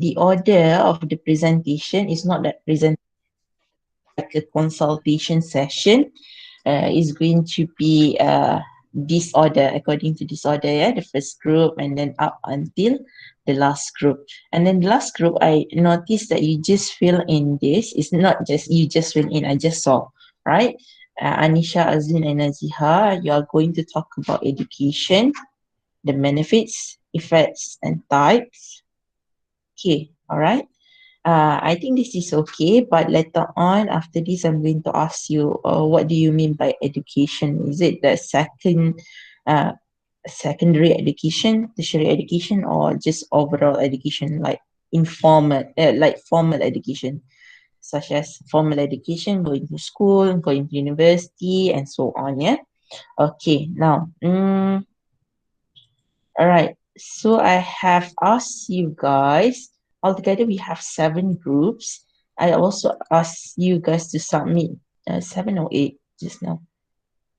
the order of the presentation is not that present like a consultation session. Is going to be this order, according to this order, yeah, the first group and then up until the last group. And then the last group, I noticed that you just fill in this. It's not just you just fill in, I just saw, right? Anisha, Azlin, and Naziha, you are going to talk about education, the benefits, effects, and types. Okay, all right. I think this is okay, but later on, after this, I'm going to ask you, what do you mean by education? Is it the secondary education, tertiary education, or just overall education, like informal, like formal education, such as formal education, going to school, going to university, and so on, yeah? Okay, now, all right. So I have asked you guys, altogether we have 7 groups. I also asked you guys to submit 7 or 8 just now.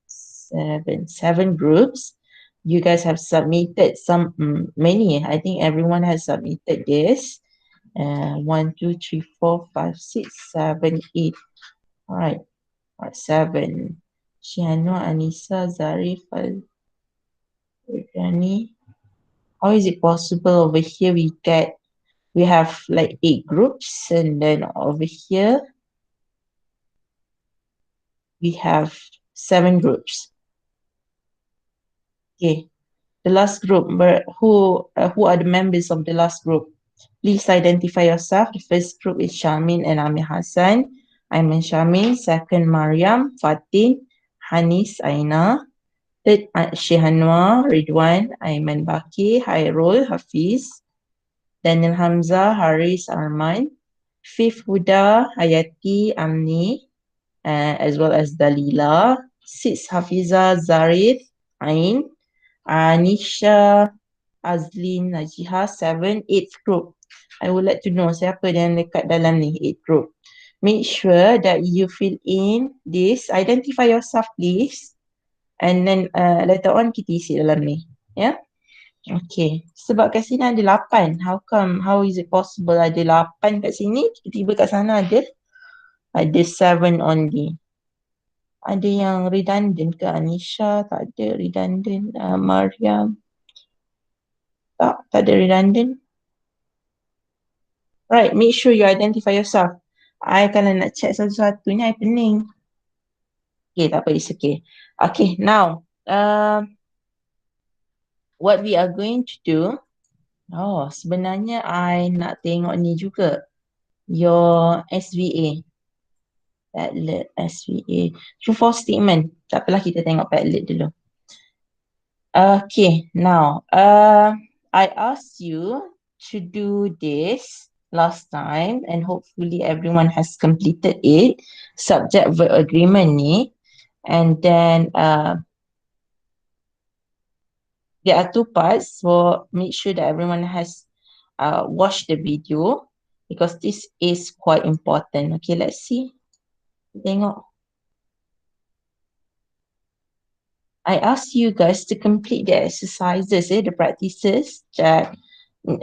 7 groups. You guys have submitted some, many. I think everyone has submitted this. 1, 2, 3, 4, 5, 6, 7, 8. All right. 7. Shiano, Anissa, Zarif, Al-Rani. How is it possible over here we have like 8 groups, and then over here we have 7 groups. Okay, the last group, but who are the members of the last group? Please identify yourself. The first group is Shamin and Amir Hassan. Aiman Shamin. Second, Mariam, Fatin, Hanis, Aina. Third, Shehanwa, Ridwan, Aiman Baki, Hairul, Hafiz, Daniel Hamza, Haris, Arman. Fifth, Huda, Hayati, Amni, as well as Dalila. Six, Hafiza, Zarif, Ain, Anisha, Azlin, Najiha. 7, 8th group. I would like to know siapa yang dekat dalam ni, 8th group. Make sure that you fill in this. Identify yourself, please. And then later on kita isi dalam ni. Yeah? Okay. Sebab kat sini ada 8. How is it possible ada 8 kat sini, tiba-tiba kat sana ada 7 only. Ada yang redundant ke? Anisha tak ada redundant. Mariam tak ada redundant. Right, make sure you identify yourself. I kalau nak check satu-satu ni I pening. Okay, tak apa, it's okay. Okay, now what we are going to do. Oh, sebenarnya I nak tengok ni juga. Your SVA. Padlet SVA. True false statement. Tak apalah, kita tengok Padlet dulu. Okay, now I asked you to do this last time and hopefully everyone has completed it. Subject verb agreement ni. And then there are 2 parts, so make sure that everyone has watched the video because this is quite important. Okay, let's see. Tengok. I asked you guys to complete the exercises, the practices that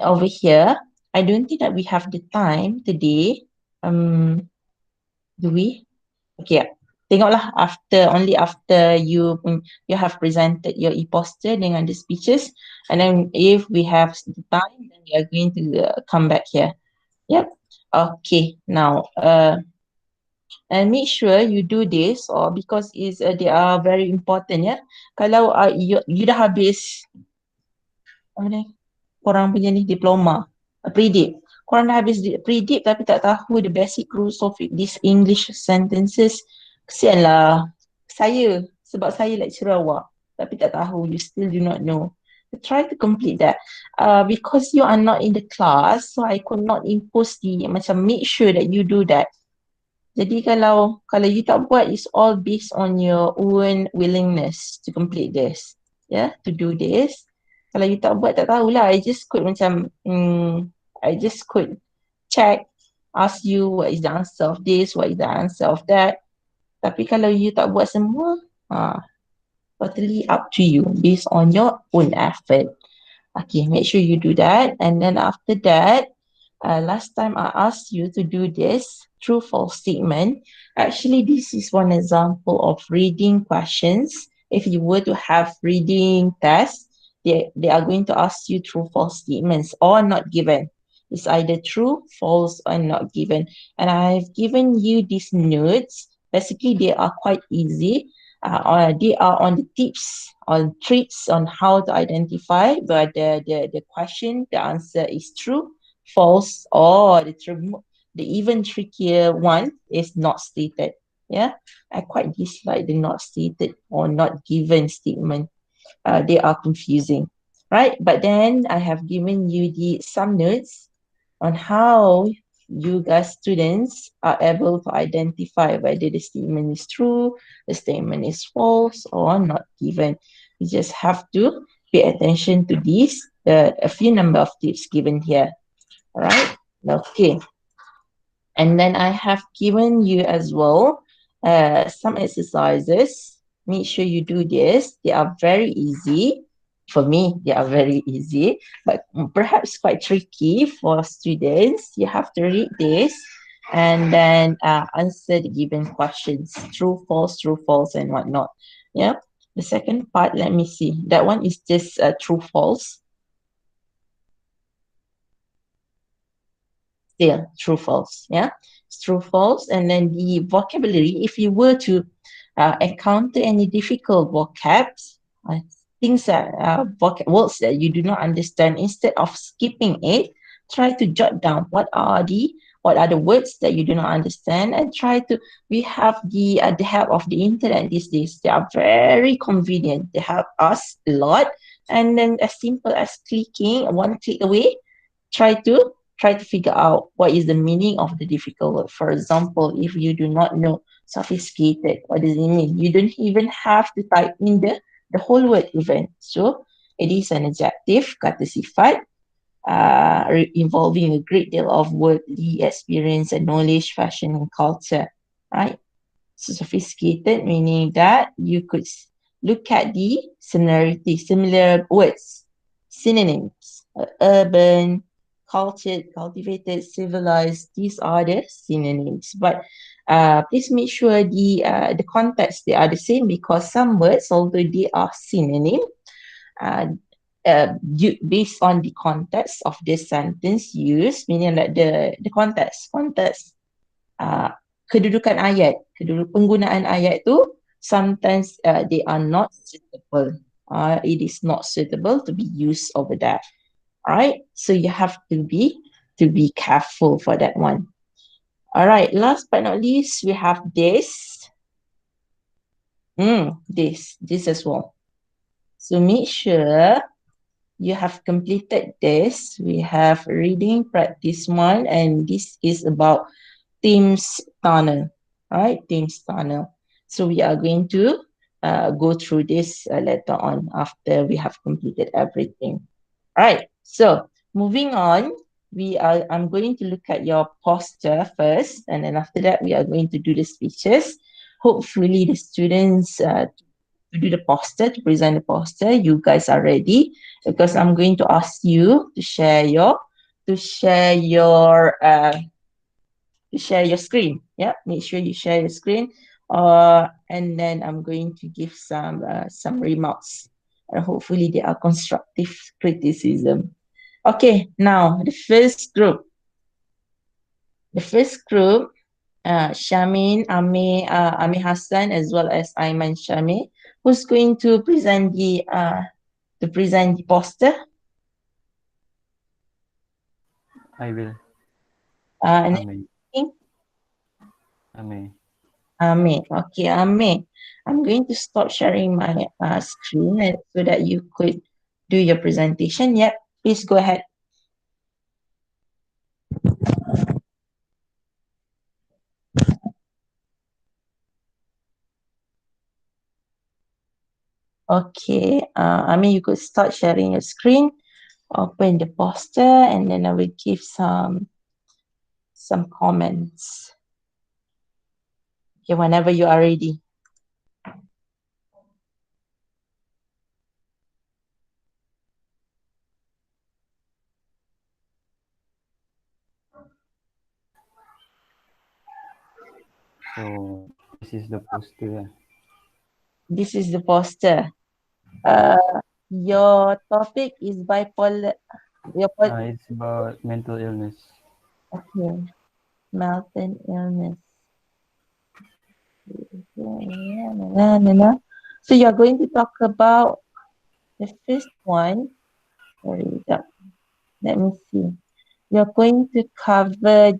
over here. I don't think that we have the time today. Do we? Okay, tengoklah only after you have presented your e-poster dengan the speeches, and then if we have the time, then we are going to come back here. Yep. Okay, now and make sure you do this or because they are very important, ya. Kalau you dah habis apa ni, korang punya ni diploma, pre-dip, korang dah habis pre-dip tapi tak tahu the basic rules of these English sentences, kesianlah saya, sebab saya lecturer awak tapi tak tahu, you still do not know. Try to complete that. Because you are not in the class, so I could not impose macam make sure that you do that. Jadi kalau you tak buat, it's all based on your own willingness to complete this. Yeah, to do this. Kalau you tak buat, tak tahulah. I just could check, ask you what is the answer of this, what is the answer of that. Tapi kalau you tak buat semua, totally up to you, based on your own effort. Okay, make sure you do that. And then after that, Last time I asked you to do this true false statement. Actually, this is one example of reading questions. If you were to have reading tests, they are going to ask you true false statements or not given. It's either true, false, or not given. And I've given you these notes. Basically, they are quite easy. They are on the tips, on tricks on how to identify whether the question, the answer is true, false, or the even trickier one is not stated. Yeah, I quite dislike the not stated or not given statement. They are confusing, right? But then I have given you some notes on how you guys students are able to identify whether the statement is true, the statement is false, or not given. You just have to pay attention to these, a few number of tips given here. All right. Okay. And then I have given you as well some exercises. Make sure you do this. They are very easy. For me, they are very easy, but perhaps quite tricky for students. You have to read this and then answer the given questions, true, false, and whatnot. Yeah. The second part, let me see. That one is just true, false. Still true false. Yeah, it's true false. And then the vocabulary, if you were to encounter any difficult vocabs, things that words that you do not understand, instead of skipping it, try to jot down what are the words that you do not understand, and try to. We have the help of the internet these days. They are very convenient. They help us a lot. And then as simple as clicking one click away, try to figure out what is the meaning of the difficult word. For example, if you do not know sophisticated, what does it mean? You don't even have to type in the whole word even. So it is an adjective, kata sifat, involving a great deal of worldly experience and knowledge, fashion, and culture, right? So sophisticated meaning that you could look at the similar words, synonyms, urban, cultured, cultivated, civilized. These are the synonyms. But please make sure the context they are the same, because some words, although they are synonym, uh, based on the context of this sentence used, meaning that the context, uh, kedudukan ayat, penggunaan ayat tu sometimes they are not suitable. It is not suitable to be used over there. All right, so you have to be careful for that one. All right, last but not least, we have this. This as well. So make sure you have completed this. We have reading practice 1, and this is about Thames Tunnel, right? Thames Tunnel. So we are going to go through this later on after we have completed everything. All right. So moving on, I'm going to look at your poster first, and then after that we are going to do the speeches. Hopefully, the students to do the poster, to present the poster, you guys are ready, because I'm going to ask you to share your screen. Yeah, make sure you share your screen. And then I'm going to give some remarks. And hopefully they are constructive criticism. Okay, now the first group. Shamin, Ami Hassan, as well as Ayman Shami, who's going to present the poster. I will. And Ame. then Ame. Ame. Okay, Ame. I'm going to stop sharing my screen so that you could do your presentation. Yep, please go ahead. Okay, Ame, you could start sharing your screen, open the poster, and then I will give some comments. Okay, whenever you are ready. So this is the poster. This is the poster. Your topic is bipolar. It's about mental illness. Okay, mental illness. So you're going to talk about the first one. Sorry, let me see. You're going to cover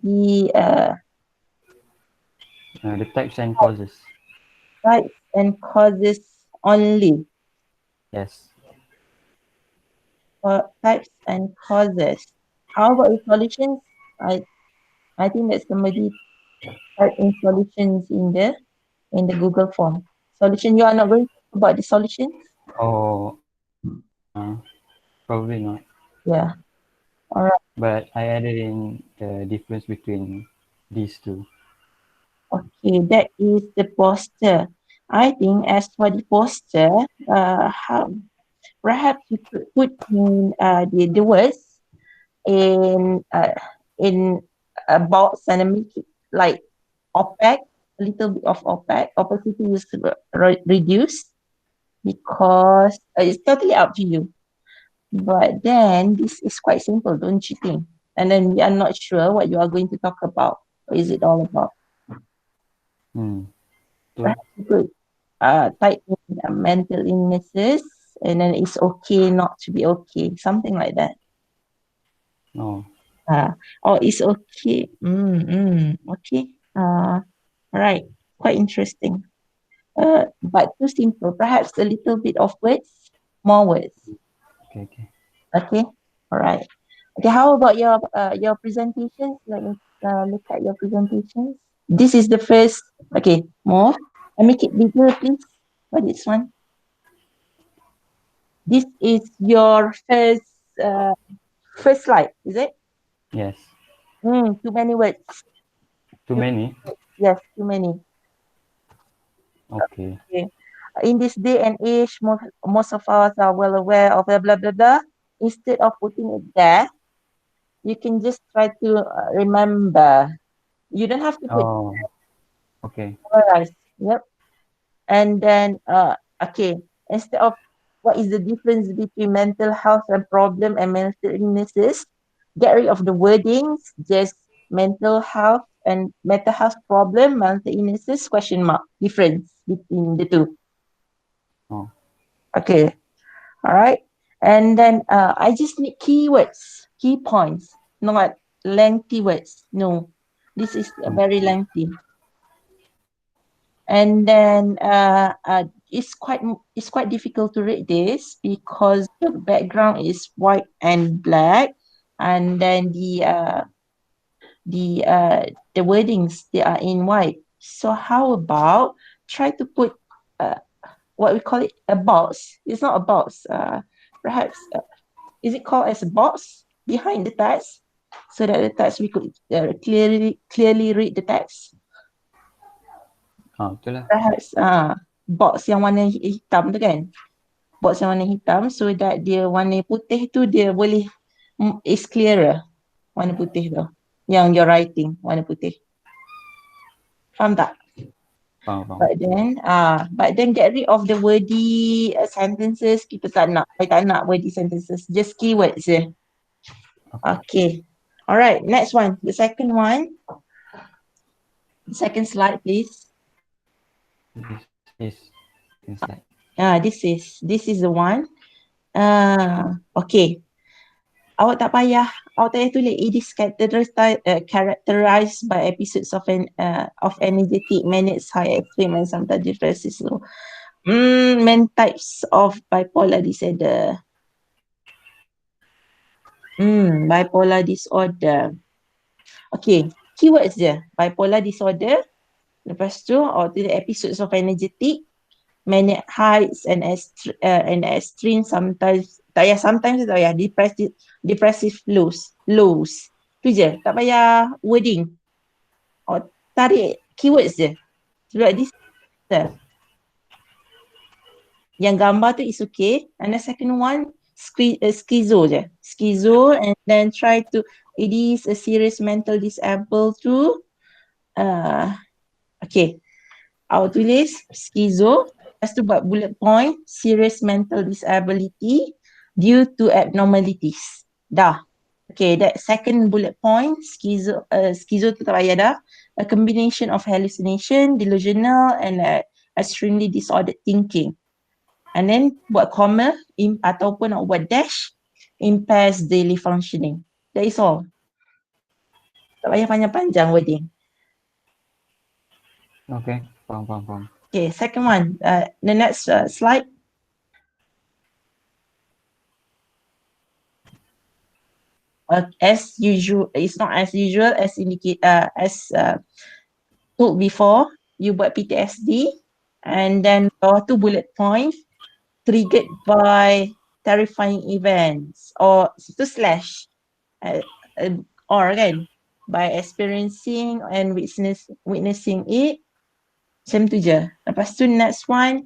The types and causes. types and causes only. Yes. Types and causes. How about the solutions? I think that somebody type in solutions in the Google form. Solution. You are not going to talk about the solutions? Oh, probably not. Yeah. All right. But I added in the difference between these two. Okay, that is the poster. I think as for the poster, how perhaps you could put in the words in a box and make it like opaque, a little bit of opaque. Opacity is reduced because it's totally up to you. But then this is quite simple, don't you think? And then we are not sure what you are going to talk about. What is it all about? Betul. Perhaps you could type in mental illnesses and then it's okay not to be okay, something like that. Oh, Or it's okay. Okay. Right. Quite interesting. But too simple. Perhaps a little bit of words, more words. okay. Okay. All right. Okay. How about your presentations? Let me look at your presentations. This is the first. Okay. More. And make it bigger, please. For this one. This is your first slide, is it? Yes. Too many words. Too many? Yes, too many. Okay. Okay. In this day and age, most of us are well aware of blah blah blah blah. Instead of putting it there, you can just try to remember. You don't have to put Oh, okay. memorize. Yep. And then okay. Instead of what is the difference between mental health and problem and mental illnesses, get rid of the wordings, just mental health and mental health problem, mental illnesses, question mark, difference between the two. Oh, Okay. All right. And then I just need keywords, key points, not lengthy words. No, this is very lengthy. And then it's quite difficult to read this because the background is white and black, and then the wordings they are in white. So how about try to put what we call it a box? It's not a box. Perhaps is it called as a box behind the text so that the text we could clearly read the text. betul lah. Perhaps box yang warna hitam tu kan, box yang warna hitam so that dia warna putih tu dia boleh is clearer, warna putih tu yang your writing warna putih. Faham tak? Faham. But then get rid of the wordy sentences. Kita tak nak wordy sentences, just keywords je. Okay. All right, next one. The second one. The second slide, please. This is like This is the one. Okay. Awak tak payah tulis it is characterized by episodes of energetic, manic, high extreme and sometimes depressive. So, main types of bipolar disorder. Bipolar disorder. Okay, keywords je. Bipolar disorder. Lepas tu, the episodes of energetic, manic heights and extreme sometimes, sometimes depressive lows. Tu je, tak payah wording. Tarik keywords je. Sebab this yang gambar tu is okay. And the second one, schizo je. Schizo and then try to, it is a serious mental disable to Okay, awak tulis schizo, lepas tu buat bullet point, serious mental disability due to abnormalities. Dah. Okay, that second bullet point, schizo tu tak payah dah. A combination of hallucination, delusional and extremely disordered thinking. And then buat comma ataupun nak buat dash, impairs daily functioning. That is all. Tak payah panjang-panjang wording. Okay, faham. Okay, second one. The next slide. As usual, it's not as usual as told before. You buat PTSD, and then bawah tu bullet point, triggered by terrifying events, or itu slash or kan, by experiencing and witnessing it, macam tu je. Lepas tu next one,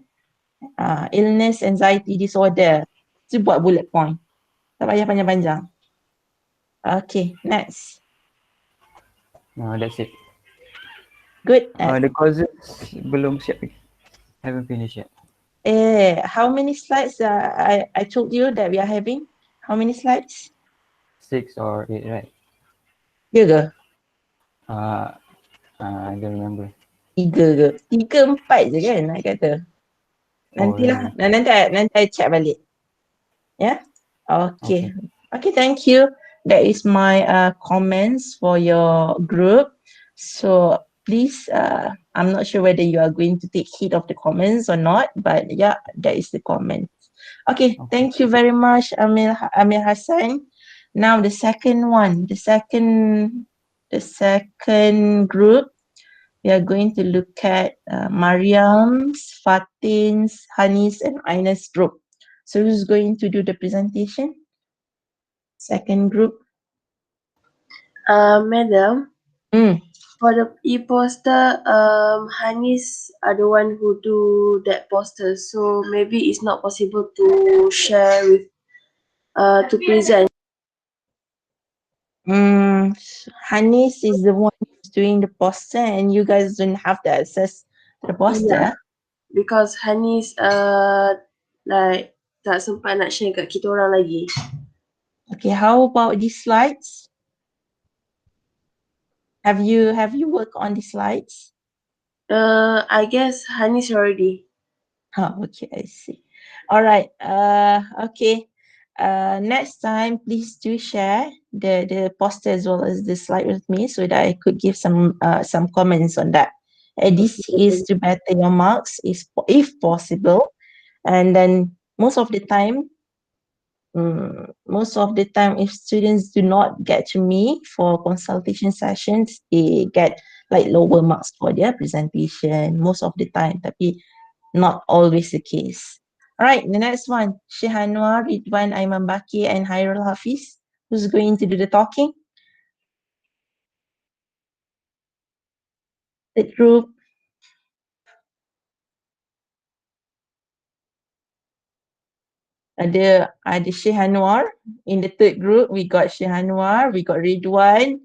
illness, anxiety disorder, tu buat bullet point, tak payah panjang-panjang. Okay, next. That's it. Good. The causes belum siap lagi. Haven't finished yet. How many slides I told you that we are having? How many slides? 6 or 8, right? Ya ke? I don't remember. 3 ke? 3, 4 je kan nak kata. Nantilah, nanti I check balik. Yeah? Okay. Okay, thank you. That is my comments for your group. So please, I'm not sure whether you are going to take heed of the comments or not, but yeah, that is the comment. Okay, thank you very much, Amir Hassan. Now the second one, the second group, we are going to look at Mariam's, Fatin's, Hanis, and Aina's group. So who's going to do the presentation? Second group. Madam, for the e-poster, Hanis are the one who do that poster, so maybe it's not possible to share with, to present. Hanis is the one who's doing the poster, and you guys don't have the access to the poster. Yeah, because Hanis like tak sempat nak share kat kita orang lagi. Okay, how about these slides? Have you worked on the slides? I guess Hanis already. Oh, okay, I see. All right. Okay. Next time, please do share the poster as well as the slide with me so that I could give some comments on that. This is to better your marks, if possible. And then most of the time, if students do not get to me for consultation sessions, they get like lower marks for their presentation most of the time, tapi not always the case. All right, the next one, Shehanwar, Ridwan, Aiman Baki, and Hairul Hafiz. Who's going to do the talking? The group. Ada Shehanwar. In the third group, we got Shehanwar, we got Ridwan,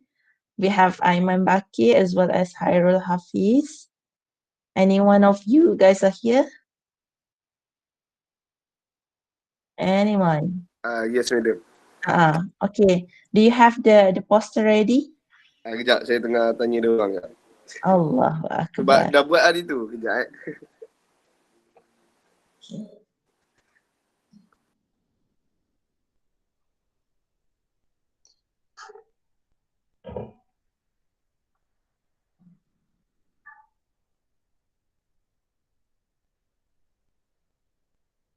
we have Aiman Baki as well as Hairul Hafiz. Any one of you guys are here? Anyone? Yes, madam. Okay. Do you have the poster ready? Kejap, saya tengah tanya dia orang. Allahu Sebab Akbar. dah buat hari tu. Kejap.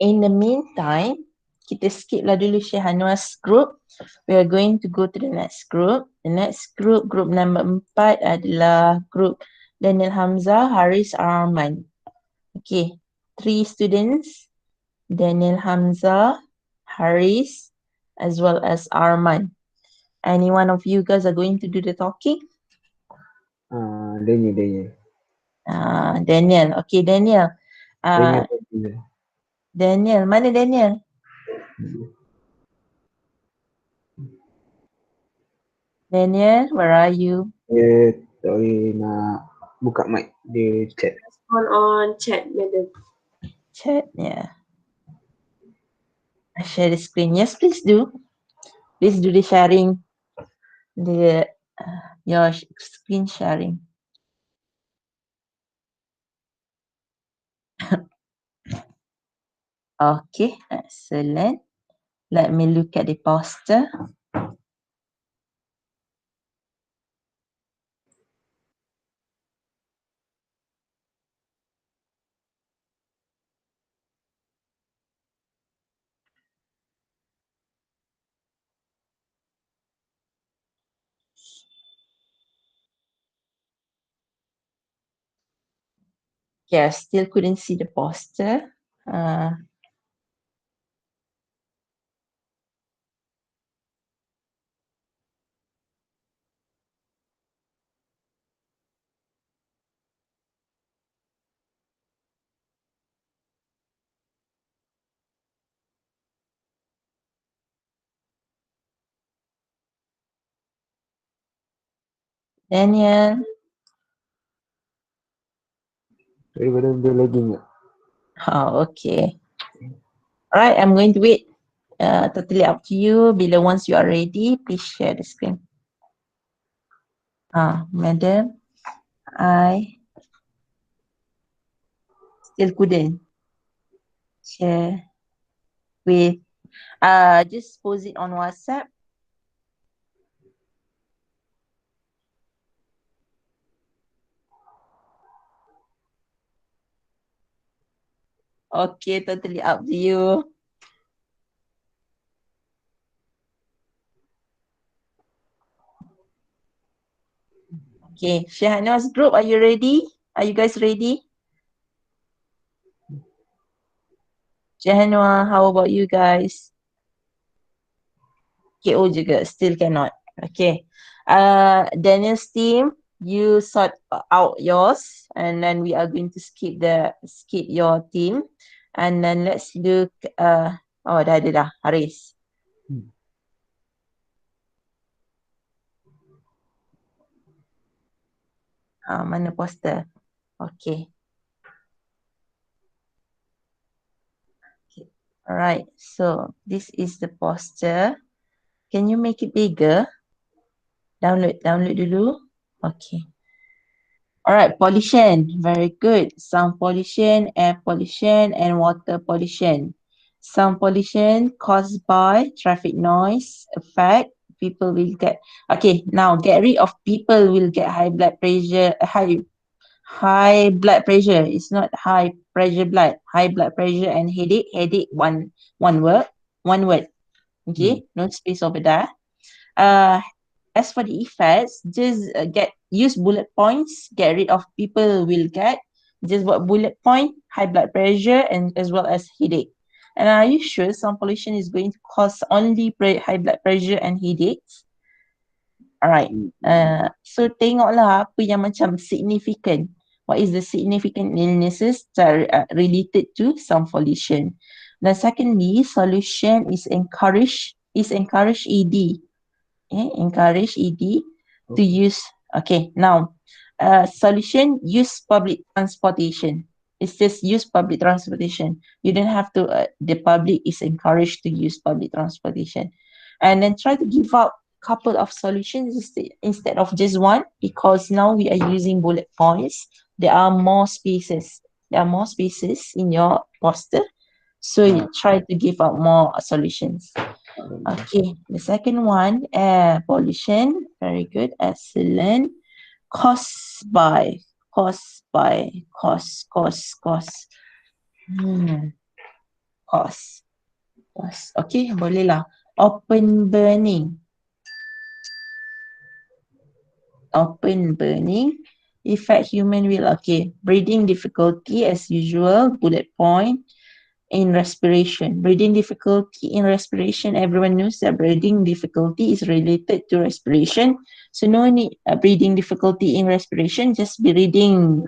In the meantime, kita skip lah dulu Shehanwar's group. We are going to go to the next group. The next group number 4 adalah group Daniel Hamzah, Haris, Arman. Okay, 3 students, Daniel Hamzah, Haris, as well as Arman. Any one of you guys are going to do the talking? Daniel. Daniel. Okay, Daniel. Daniel, mana Daniel? Daniel, where are you? Tak boleh nak buka mic dia chat. On chat, madam. Chat, yeah. I share the screen. Yes, please do. Please do the sharing. Your screen sharing. Okay, excellent. Let me look at the poster. Okay, I still couldn't see the poster. Daniel. Daripada dia lagging tak? Oh, okay. Alright, I'm going to wait. Totally up to you. Bila once you are ready, please share the screen. Madam, I still couldn't share with. Just post it on WhatsApp. Okay, totally up to you. Okay, Shahana's group, are you ready? Are you guys ready? Shahanwa, how about you guys? KO juga, still cannot. Okay. Daniel's team, you sort out yours and then we are going to skip your team. And then let's look, dah ada Haris. Mana poster? Okay. Alright, so this is the poster. Can you make it bigger? Download dulu. Okay. Alright, pollution. Very good. Sound pollution, air pollution, and water pollution. Sound pollution caused by traffic noise effect. People will get, okay, now get rid of people will get high blood pressure. High blood pressure. It's not high pressure blood. High blood pressure and headache. Headache, one word. Okay, no space over there. As for the effects, just use bullet points, get rid of people will get. Just what bullet point, high blood pressure and as well as headache. And are you sure sound pollution is going to cause only high blood pressure and headaches? Alright. So tengoklah apa yang macam significant. What is the significant illnesses that are related to sound pollution? Then secondly, solution is encourage ED. Encourage ED to use. Okay, now solution, use public transportation. It's just use public transportation. You don't have to, the public is encouraged to use public transportation. And then try to give out couple of solutions instead of just one, because now we are using bullet points. There are more spaces. In your poster. So you try to give out more solutions. Okay, the second one, air pollution. Very good, excellent. Caused by. Cause. Okay, boleh lah. Open burning. Affect human will. Okay, breathing difficulty as usual, bullet point. In respiration. Breathing difficulty in respiration, everyone knows that breathing difficulty is related to respiration. So no need breathing difficulty in respiration, just breathing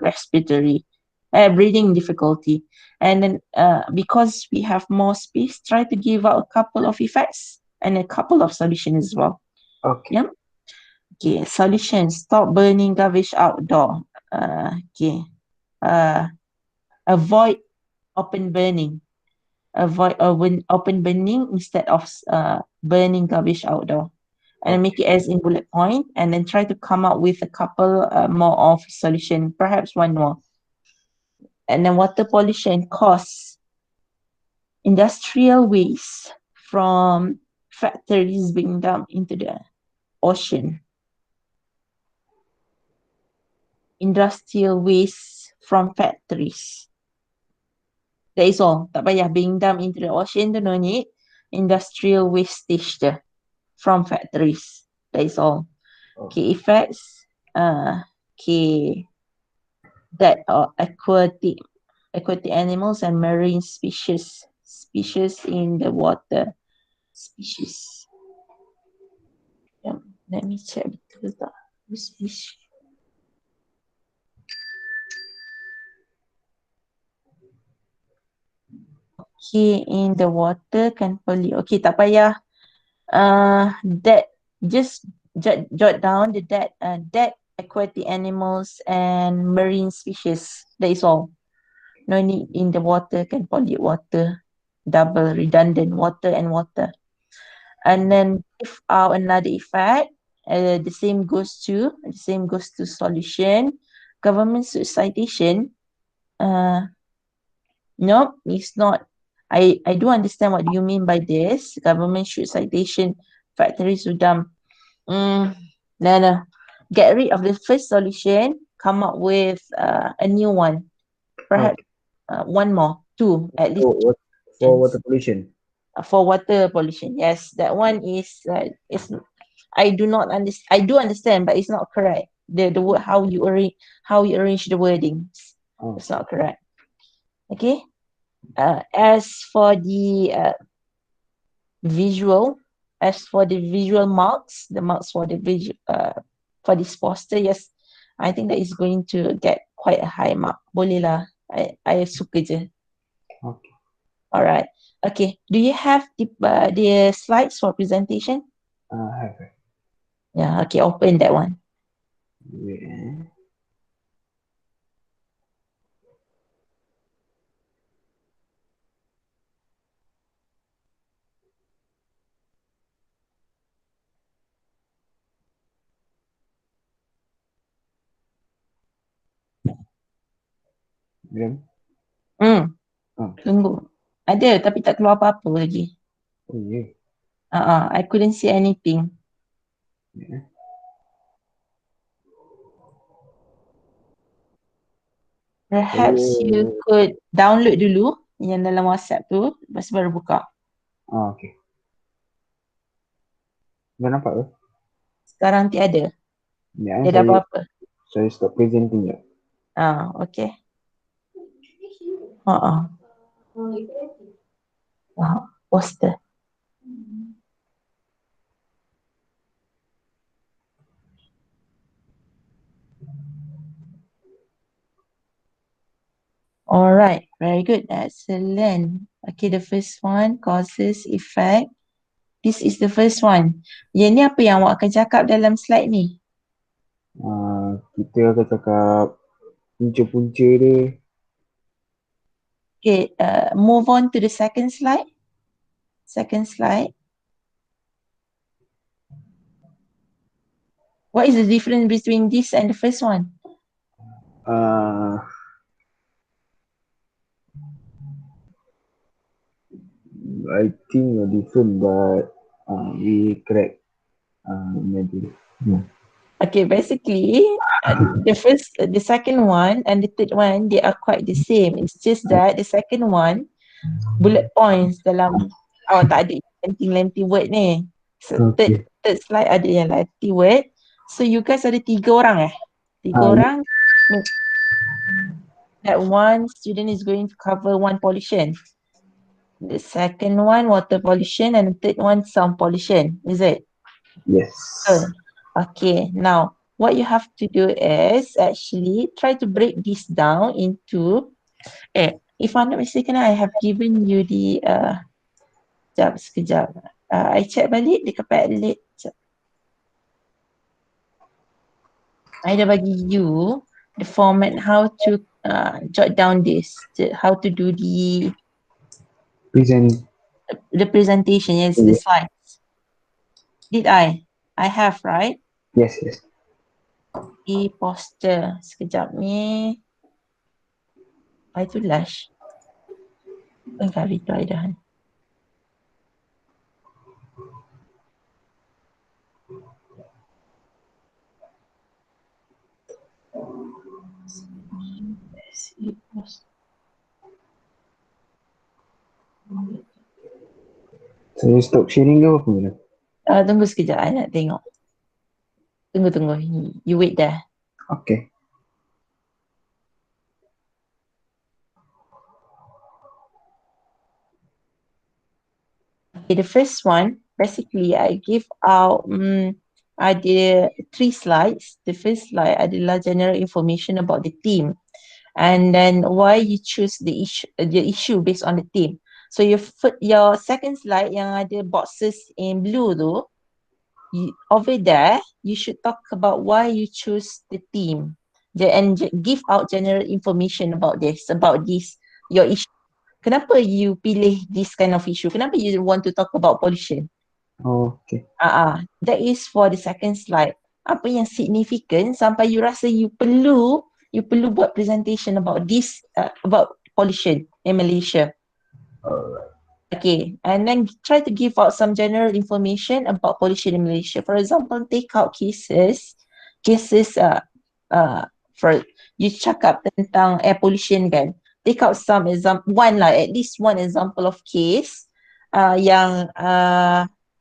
difficulty. And then because we have more space, try to give out a couple of effects and a couple of solutions as well. Okay. Yeah. Okay, solution, stop burning garbage outdoor. Okay. Avoid open burning. Avoid open burning instead of burning garbage outdoor. And make it as in bullet point, and then try to come up with a couple more of solution, perhaps one more. And then water pollution cause industrial waste from factories being dumped into the ocean. Industrial waste from factories. That is all. Tak payah being dumped into the ocean tu no need. Industrial wastage je from factories. That is all. Okay, effects. Okay. That are aquatic animals and marine species in the water. Species. Yeah, let me check betul tak. Species. Okay, in the water can pollute. Okay, tak payah. That just jot down the dead aquatic animals and marine species. That is all. No need in the water can pollute water. Double redundant water and water. And then if another effect, the same goes to solution. Government citation. No, it's not. I do understand what you mean by this. Government should citation factories to dump. No. Get rid of the first solution. Come up with a new one. Perhaps one more, two at least. For water pollution. For water pollution, yes, that one is. I do not understand. I do understand, but it's not correct. The word how you arrange the wordings. It's not correct. Okay. As for the visual marks, the marks for the visual for this poster, yes, I think that is going to get quite a high mark. Boleh lah. I suka je. Okay. Alright. Okay. Do you have the slides for presentation? I have. Yeah. Okay. Open that one. Yeah. Tunggu. Ada tapi tak keluar apa-apa lagi. Oh yeah. I couldn't see anything. Yeah. Perhaps you could download dulu yang dalam WhatsApp tu, lepas baru buka. Okay. Dah nampak ke? Sekarang tiada. Ya, Tiada apa-apa. Saya stop presenting je. Okay. Poster. Alright, very good. Excellent. Okay, the first one, causes, effect. This is the first one. Yang ni apa yang awak akan cakap dalam slide ni? Kita akan cakap punca-punca dia. Okay, move on to the second slide. Second slide. What is the difference between this and the first one? I think different, but we correct. Maybe. Yeah. Okay, basically, the second one and the third one, they are quite the same. It's just that the second one, bullet points dalam, tak ada lengthy word ni. So Okay. third slide ada yang lengthy word. So you guys ada 3 orang orang. That one student is going to cover one pollution. The second one, water pollution, and the third one, sound pollution. Is it? Yes. Okay, now what you have to do is actually try to break this down into, if I'm not mistaken, I have given you the, sekejap. I check balik dekat Padlet. I dah bagi you the format, how to jot down this, how to do Present. the presentation, yes, the slides. Did I have, right? Yes, yes. Poster. Sekejap ni. Itu Lush. Enggak reply dah. Saya stop sharing ke apa benda? Tunggu sekejap, I nak tengok. Tunggu. You wait there. Okay. Okay, the first one, basically I give out ada 3 slides. The first slide adalah general information about the team, and then why you choose the issue based on the theme. So your second slide yang ada boxes in blue tu, over there you should talk about why you choose the theme and give out general information about this your issue. Kenapa you pilih this kind of issue? Kenapa you want to talk about pollution? Oh, okay. That is for the second slide. Apa yang significant sampai you rasa you perlu buat presentation about this, about pollution in Malaysia. Alright. Okay, and then try to give out some general information about pollution in Malaysia. For example, take out cases, for you cakap tentang air pollution kan. Take out some example, at least one example of case yang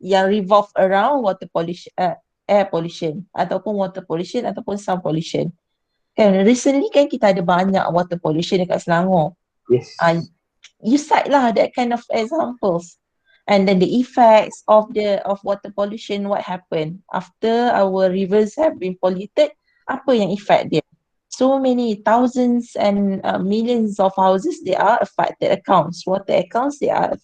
revolve around water pollution, air pollution ataupun water pollution ataupun sound pollution. Kan recently kan kita ada banyak water pollution dekat Selangor. Yes. You cite lah that kind of examples. And then the effects of water pollution, what happened after our rivers have been polluted, apa yang effect dia. So many thousands and millions of houses, they are affected accounts. Water accounts, they are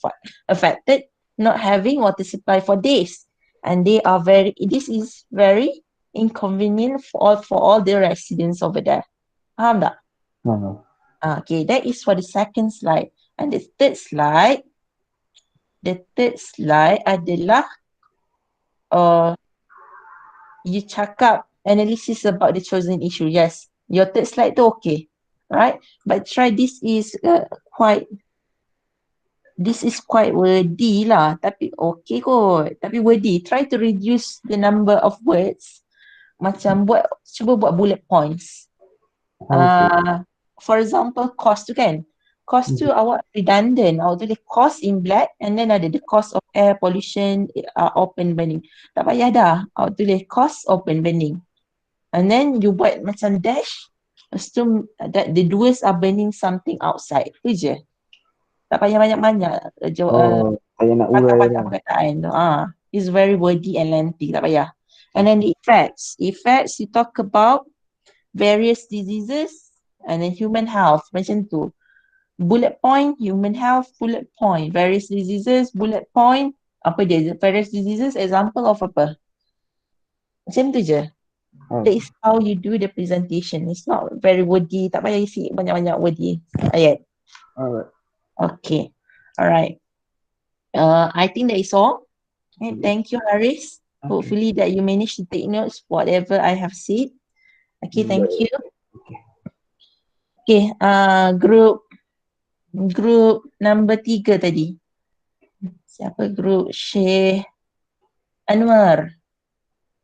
affected, not having water supply for days. And this is very inconvenient for all the residents over there. Faham tak? No. Okay, that is for the second slide. And the third slide adalah you cakap analysis about the chosen issue. Yes, your third slide tu okay, right? But try this is quite wordy lah, tapi okay kot, tapi wordy. Try to reduce the number of words. Macam cuba buat bullet points. Okay. For example, cost tu kan. Cost tu awak redundant. Awak tulis cost in black and then ada the cost of air pollution, open burning. Tak payah dah. Awak tulis cost open burning. And then you buat macam dash. Lepas tu that the doers are burning something outside. Tu je. Tak payah banyak-banyak. Saya nak urai lah. Perkataan tu. It's very wordy and lengthy. Tak payah. And then the effects. Effects, you talk about various diseases and then human health. Macam tu. Bullet point, human health, bullet point. Various diseases, bullet point. Apa dia? Various diseases, example of apa? Macam tu je. That is how you do the presentation. It's not very wordy. Tak payah isi banyak-banyak wordy ayat. Alright. Okay. Alright. I think that is all. Okay, thank you, Haris. Okay. Hopefully that you manage to take notes whatever I have said. Okay, thank you. Okay, group number 3 tadi. Siapa group? Syekh Anwar.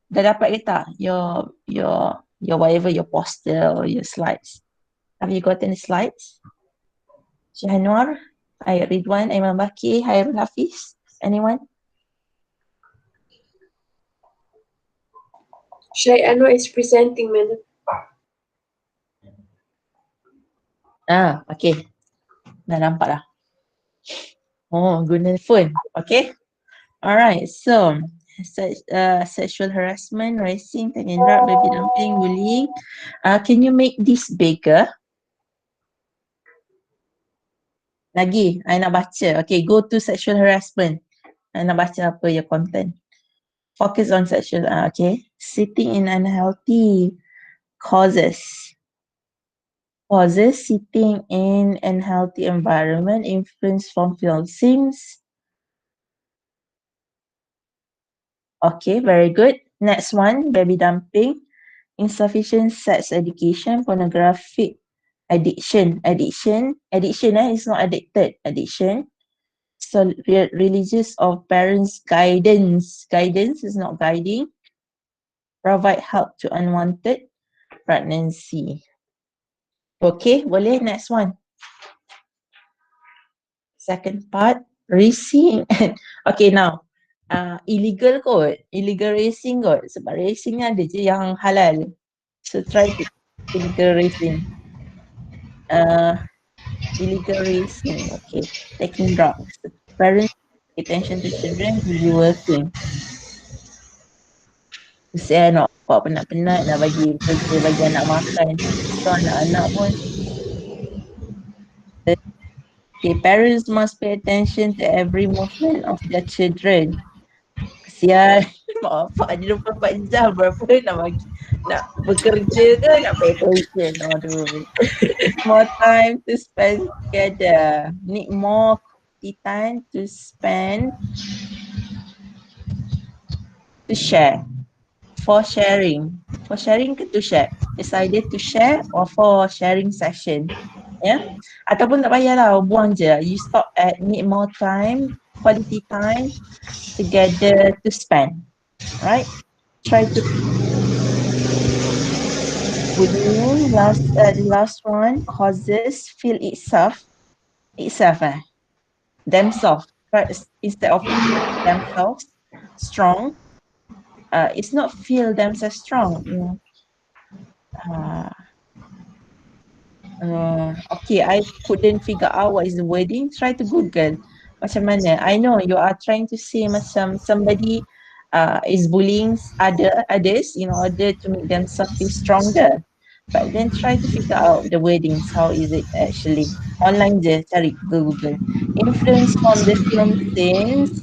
Dah dapat ke tak? Your whatever, your poster or your slides. Have you gotten the slides? Syekh Anwar, Ridwan, Aiman Baki, Hairul Hafiz. Anyone? Syed Anwar is presenting, madam. Okay. Dah nampak dah. Oh, guna phone. Okay. Alright, so sexual harassment, racism, tangendrak, baby dumping, bullying. Can you make this bigger? Lagi, I nak baca. Okay, go to sexual harassment. I nak baca apa your content. Focus on sexual, okay. Sitting in unhealthy causes. Causes sitting in an unhealthy environment, influence from films. Okay, very good. Next one, baby dumping, insufficient sex education, pornographic addiction is not addicted, addiction. So religious of parents guidance is not guiding, provide help to unwanted pregnancy. Okay, boleh next one. Second part, racing. Okay, now illegal racing kot, sebab racing ada je yang halal. So try to illegal racing. Illegal racing, okay. Taking drugs. Parents pay attention to children, busy working. Saya nak buat penat-penat, nak bagi kerja, bagi anak makan. So anak-anak pun, okay, parents must pay attention to every movement of their children. Kesian, mak bapak dia 24 jam, berapa nak bagi, nak bekerja ke nak pay attention, aduh. More time to spend together, need more quality time to spend, to share, for sharing ke to share, decided to share or for sharing session, ya, ataupun tak payahlah, buang je, you stop at need more time, quality time together to spend, right? Try to bullying, the last one, causes, feel themselves, right? Instead of themselves strong, it's not feel themselves strong, okay, I couldn't figure out what is the wording. Try to Google. Macam mana? I know you are trying to say macam somebody is bullying others in order to make themselves feel stronger. But then try to figure out the wordings. How is it actually? Online je, cari Google. Influence from the film scenes.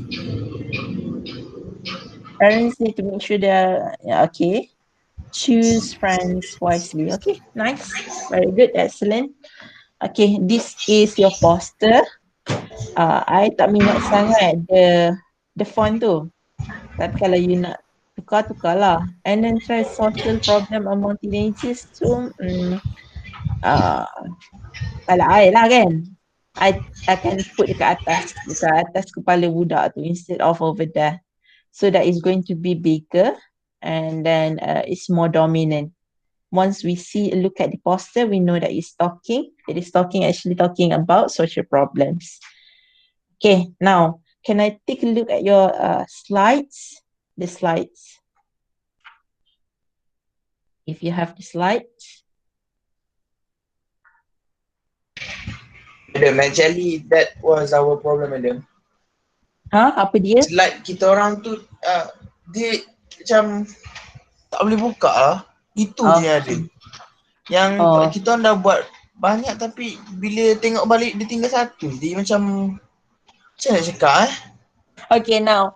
Parents need to make sure they're okay. Choose friends wisely. Okay, nice. Very good, excellent. Okay, this is your poster. I tak minat sangat the font tu. Tapi kalau you nak tukar lah. And then try social problem among teenagers tu. Kalau I lah kan. I akan put dekat atas kepala budak tu instead of over there. So that is going to be bigger and then it's more dominant. Once we look at the poster, we know that it is actually talking about social problems. Okay, now, can I take a look at your slides? The slides. If you have the slides. Madam, actually that was our problem, madam. Apa dia? Slide kita orang tu dia macam tak boleh buka lah. Itu je yang ada. Yang kita orang dah buat banyak tapi bila tengok balik dia tinggal satu. Jadi macam nak cakap Okay, now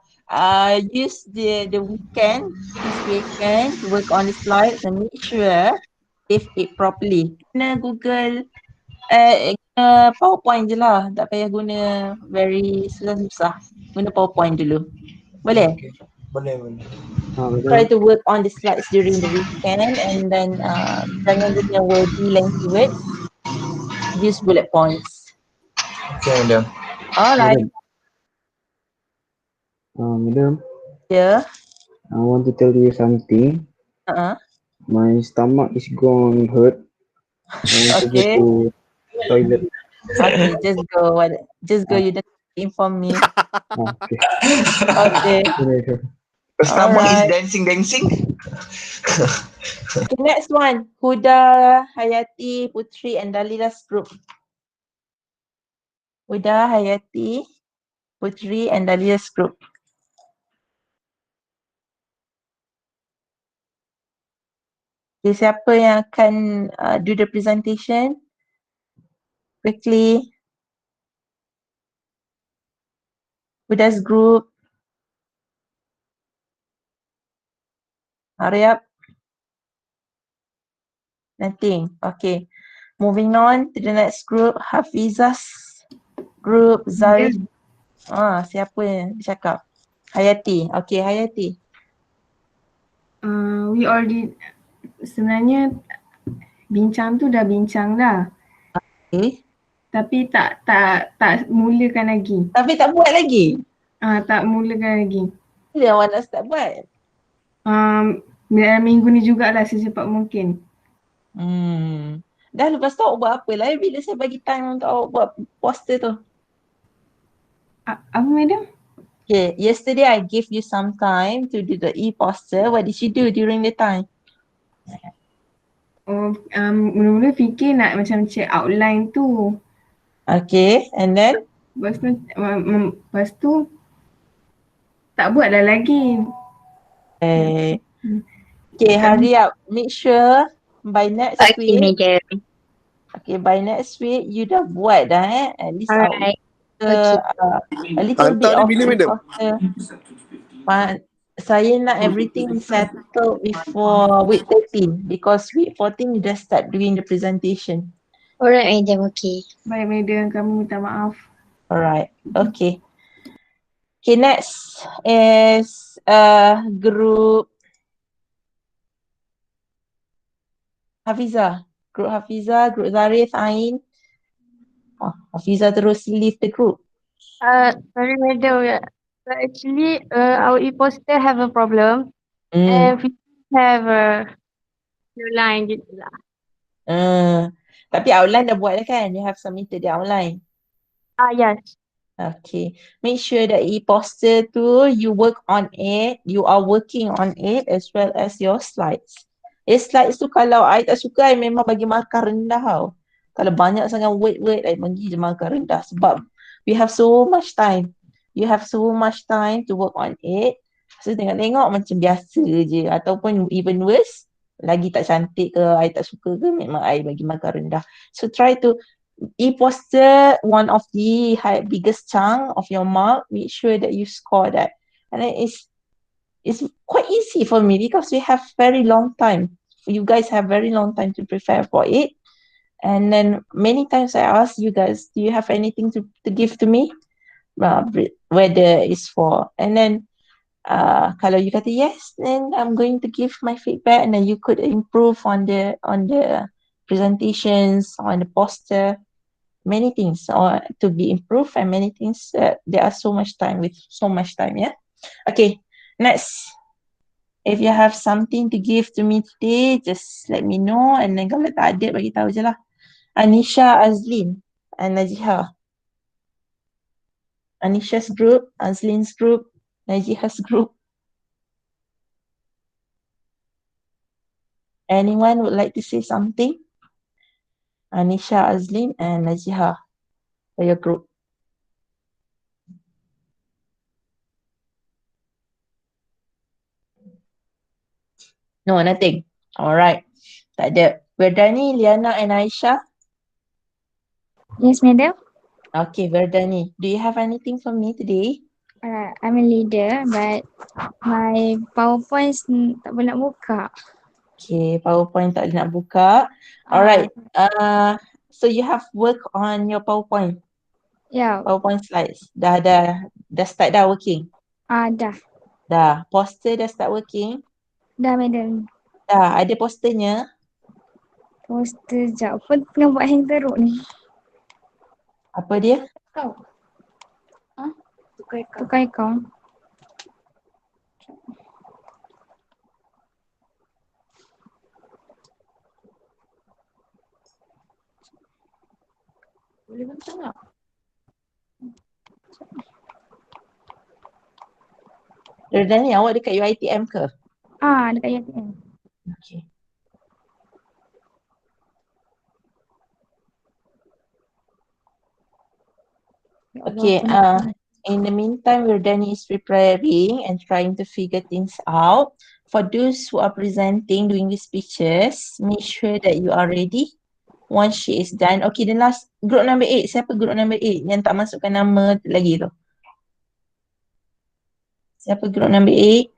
use the weekend, this weekend to work on the slides and make sure save it properly. Guna Google PowerPoint je lah, tak payah guna very susah-susah. Guna PowerPoint dulu. Boleh? Okay. Boleh. Try to work on the slides during the weekend and then jangan guna wordy lengthy words. Use bullet points. Okay, madam. Alright. Madam, Yeah. I want to tell you something. My stomach is gone hurt. I want to go to toilet. Okay, just go. You don't inform me. Okay. Okay. Stomach Alright. is dancing. Okay, next one. Huda, Hayati, Putri and Dalila's group. Huda, Hayati, Putri and Dalila's group. Okay, siapa yang akan do the presentation? Quickly. Huda's group. Hurry up. Nothing. Okay. Moving on to the next group, Hafizah's group, Zarif. Siapa yang cakap? Hayati. Okay, Hayati. We already sebenarnya bincang tu dah bincang dah. Okay. Tapi tak mulakan lagi. Tapi tak buat lagi? Tak mulakan lagi. Bila awak nak start buat? Minggu ni jugalah secepat mungkin. Dah lepas tu awak buat apa lah bila saya bagi time untuk awak buat poster tu? Apa madam? Okay, yesterday I gave you some time to do the e-poster. What did you do during the time? Mula-mula fikir nak macam check outline tu. Okay, and then? Lepas tu tak buat dah lagi. Okay, hurry up. Make sure by next week. Okay, by next week you dah buat dah at least Alright. a little bit Hantar of dia bila, madam? Saya nak everything settled before week 13 because week 14 you just start doing the presentation. Alright, madam. Okay. Baik madam, kami minta maaf. Alright, okay. Okay, next is group Hafizah. Group Hafizah, group Zarif, Ain. Hafizah terus leave the group. Sorry, madam. But actually, our e-poster have a problem. And we have a new line gitu lah. Tapi outline dah buat dah kan? You have submitted the outline. Yes. Okay. Make sure that e-poster tu you work on it. You are working on it as well as your slides. Slides tu kalau I tak suka, I memang bagi markah rendah tau. Kalau banyak sangat word, I bagi je markah rendah. Sebab we have so much time. You have so much time to work on it. So tengok-tengok macam biasa je. Ataupun even worse, lagi tak cantik ke, I tak suka ke, memang I bagi markah rendah. So try to e-poster one of the biggest chunk of your mark. Make sure that you score that. And then it's quite easy for me because we have very long time. You guys have very long time to prepare for it. And then many times I ask you guys, do you have anything to give to me? Whether it's for, and then kalau you kata yes, then I'm going to give my feedback, and then you could improve on the presentations, on the poster, many things to be improved, and many things there are so much time, yeah. Okay, next. If you have something to give to me today, just let me know, and then kalau tak ada, bagi tahu je lah. Anisha, Azlin, and Najiha. Anisha's group, Azlin's group, Najiha's group. Anyone would like to say something? Anisha, Azlin, and Najiha for your group. No, nothing. Alright. Tak ada. Verdani, Liana, and Aisha? Yes, madam. Okay, Verdani. Do you have anything for me today? I'm a leader, but my PowerPoint tak boleh nak buka. Okay, PowerPoint tak boleh nak buka. Alright. So you have work on your PowerPoint? Yeah. PowerPoint slides. Dah start dah working? Dah. Dah. Poster dah start working? Dah, madam. Dah. Ada posternya? Poster sekejap. Apa tengah buat hang teruk ni? Apa dia? Kau. Tukar akaun. Boleh bentang tak? Verdani, awak dekat UiTM ke? Dekat UiTM. Okay. Okay, in the meantime, Verdani is preparing and trying to figure things out. For those who are presenting, doing the speeches, make sure that you are ready. Once she is done. Okay, the last, group number 8. Siapa group number 8 yang tak masukkan nama lagi tu? Siapa group number 8?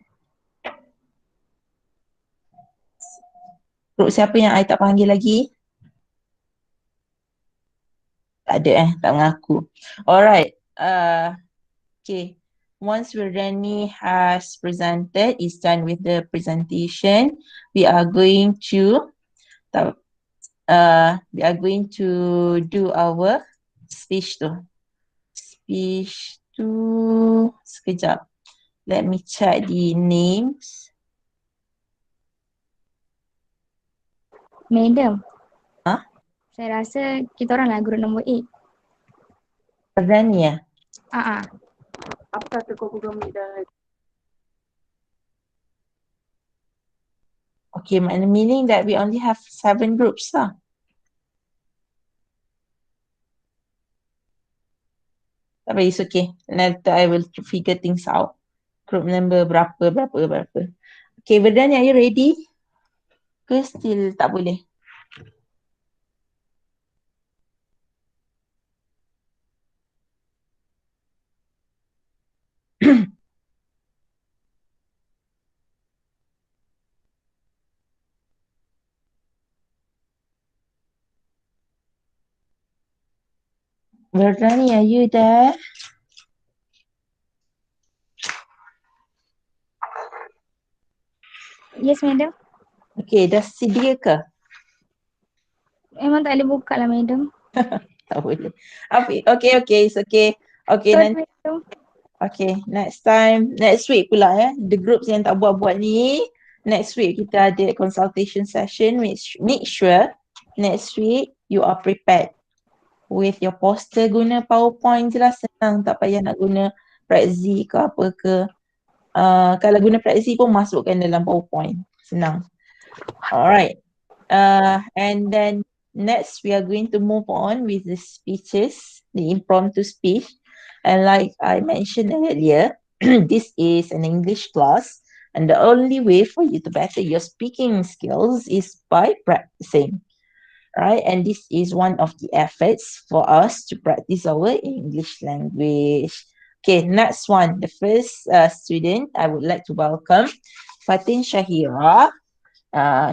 Group siapa yang I tak panggil lagi? Tak ada tak mengaku. Alright. Okay. Once Verdani has presented, is done with the presentation, we are going to do our speech tu. Sekejap. Let me check the names. Madam. Ha? Saya rasa kita orang lah group nombor 8. Verdani ya? Apa tu kau Google Meet dah? Okay, meaning that we only have 7 groups lah. Tak apa, it's okay. Later I will figure things out. Group number berapa. Okay, Verdani, are you ready? Ke still tak boleh? Verdani, are you there? Yes, madam. Okay, dah sedia ke? Memang tak boleh buka lah, madam. Tak boleh. Okay, it's okay. Okay, Sorry, nanti. madam. Okay, next week pula ya. The groups yang tak buat-buat ni, next week kita ada consultation session. Make sure next week you are prepared with your poster. Guna PowerPoint je lah, senang. Tak payah nak guna Prezi ke apa ke. Kalau guna Prezi pun masukkan dalam PowerPoint. Senang. Alright. And then next we are going to move on with the speeches, the impromptu speech. And like I mentioned earlier, this is an English class, and the only way for you to better your speaking skills is by practicing, right? And this is one of the efforts for us to practice our English language. Okay, next one. The first student I would like to welcome Fatin Shahira.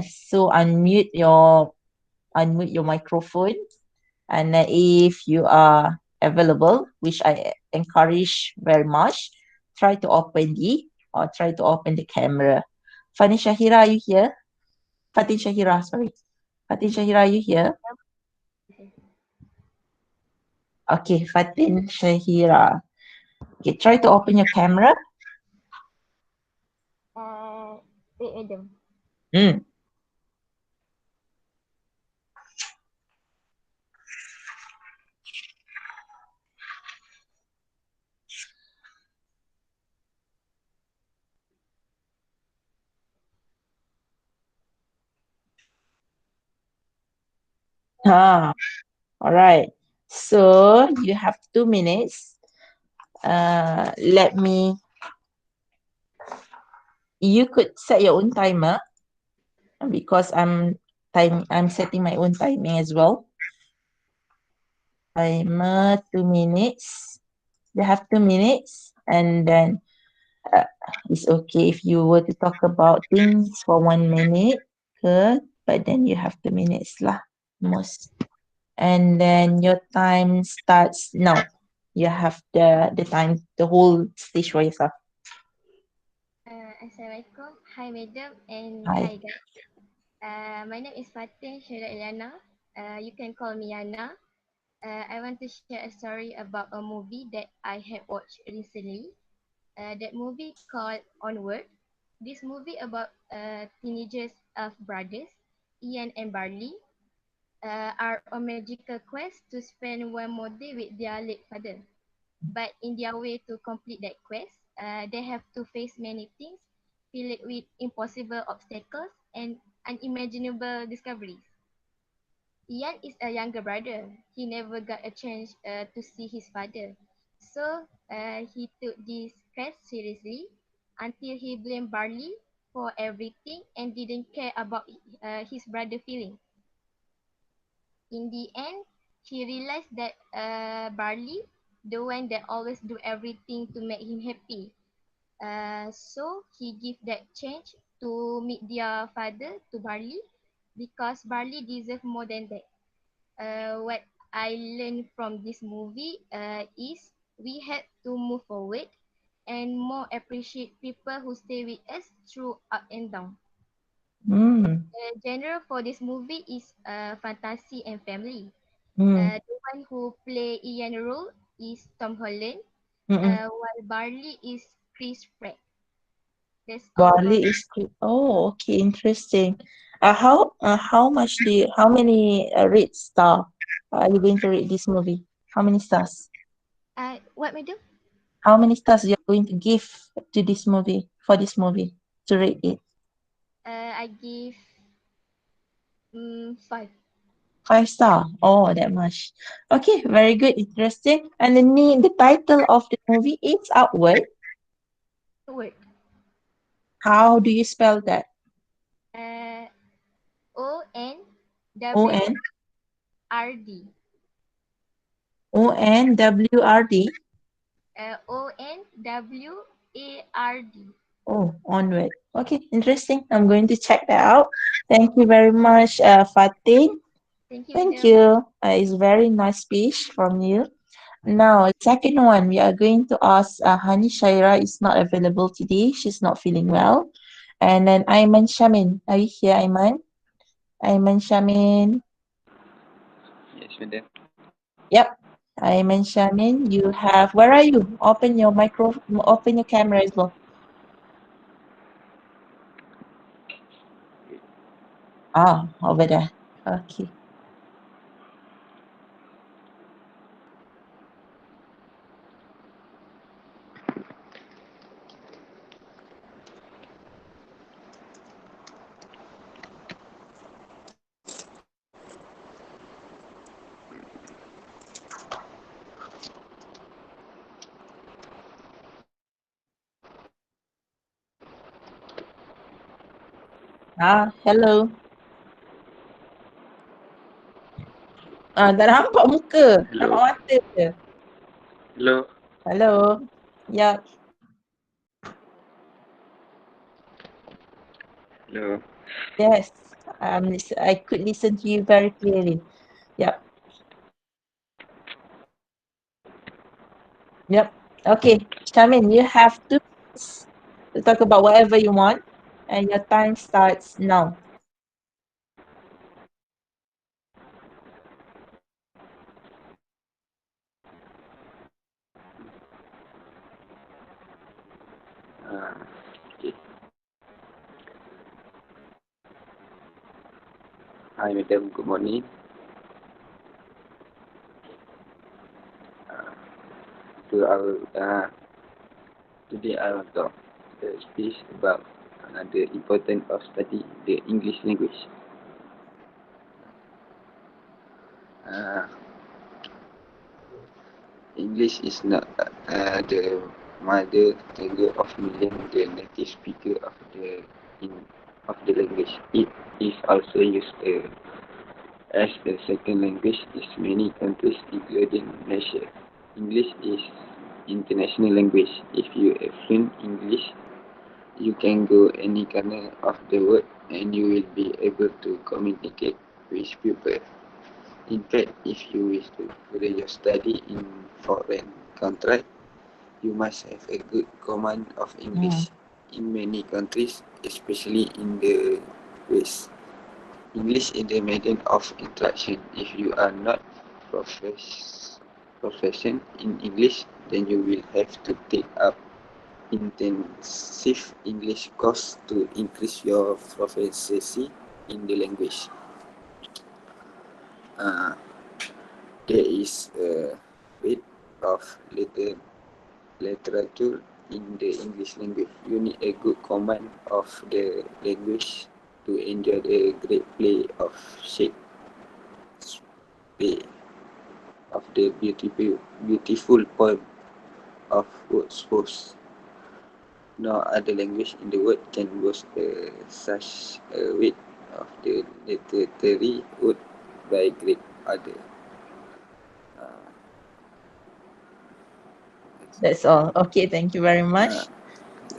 So unmute your microphone, and if you are available, which I encourage very much, try to open the camera. Fatin Shahira, are you here? Fatin Shahira, are you here? Okay, Fatin Shahira. Okay, try to open your camera. Wait, madam. Alright. So you have 2 minutes. You could set your own timer because I'm setting my own timing as well. Timer 2 minutes. You have 2 minutes, and then it's okay if you were to talk about things for 1 minute, good, but then you have 2 minutes lah, most. And then your time starts now. You have the time, the whole stage for yourself. Assalamualaikum. Hi madam and Hi. hi guys. My name is Fatin Syeda Eliana. You can call me Yana. I want to share a story about a movie that I have watched recently. That movie called Onward. This movie about teenagers of brothers, Ian and Barley, are on magical quest to spend one more day with their late father. But in their way to complete that quest, they have to face many things filled with impossible obstacles and unimaginable discoveries. Ian is a younger brother. He never got a chance to see his father. So he took this quest seriously until he blamed Barley for everything and didn't care about his brother's feelings. In the end, he realized that Barley, the one that always do everything to make him happy. So he give that change to meet their father to Barley because Barley deserve more than that. What I learned from this movie is we had to move forward and more appreciate people who stay with us through up and down. The genre for this movie is fantasy and family. The one who play Ian role is Tom Holland, while Barley is Chris Pratt. That's all from Barley is good. Oh, okay, interesting. How many rate star are you going to rate this movie? How many stars? What, madam? How many stars you are going to give to this movie, for this movie, to rate it? I give 5. 5 star. Oh, that much. Okay, very good, interesting. And the title of the movie is Outward. Word. How do you spell that? ONWRD. ONWRD. ONWARD. Oh, Onward. Okay, interesting. I'm going to check that out. Thank you very much, Fatih. Thank you, Thank madam. you. It's very nice speech from you. Now, second one, we are going to ask Hani Shaira is not available today. She's not feeling well. And then Aiman Shamin. Are you here, Aiman? Aiman Shamin. Yes, madam. Yep. Aiman Shamin, you have, where are you? Open your open your camera as well. Ah, over there. Okay. Hello. Tak nampak muka. Hello. Nampak mata je. Hello. Hello. Yep. Hello. Yes. I could listen to you very clearly. Yep. Yep. Okay. Shamin, you have 2 minutes to talk about whatever you want, and your time starts now. Okay. Hi, madam. Good morning. Today I will talk a speech about the importance of study the English language. English is not the mother tongue of million the native speaker of the language. It is also used as the second language in many countries, including Malaysia. English is international language. If you are fluent English, you can go any corner of the world and you will be able to communicate with people. In fact, if you wish to further your study in foreign country, you must have a good command of English. In many countries, especially in the West, English is the medium of interaction. If you are not proficient in English, then you will have to take up intensive English course to increase your proficiency in the language. There is a bit of literature in the English language. You need a good command of the language to enjoy the great play of Shakespeare, of the beautiful poem of Wordsworth. No other language in the world can boast such a weight of the literary work by great other. That's all. Okay, thank you very much.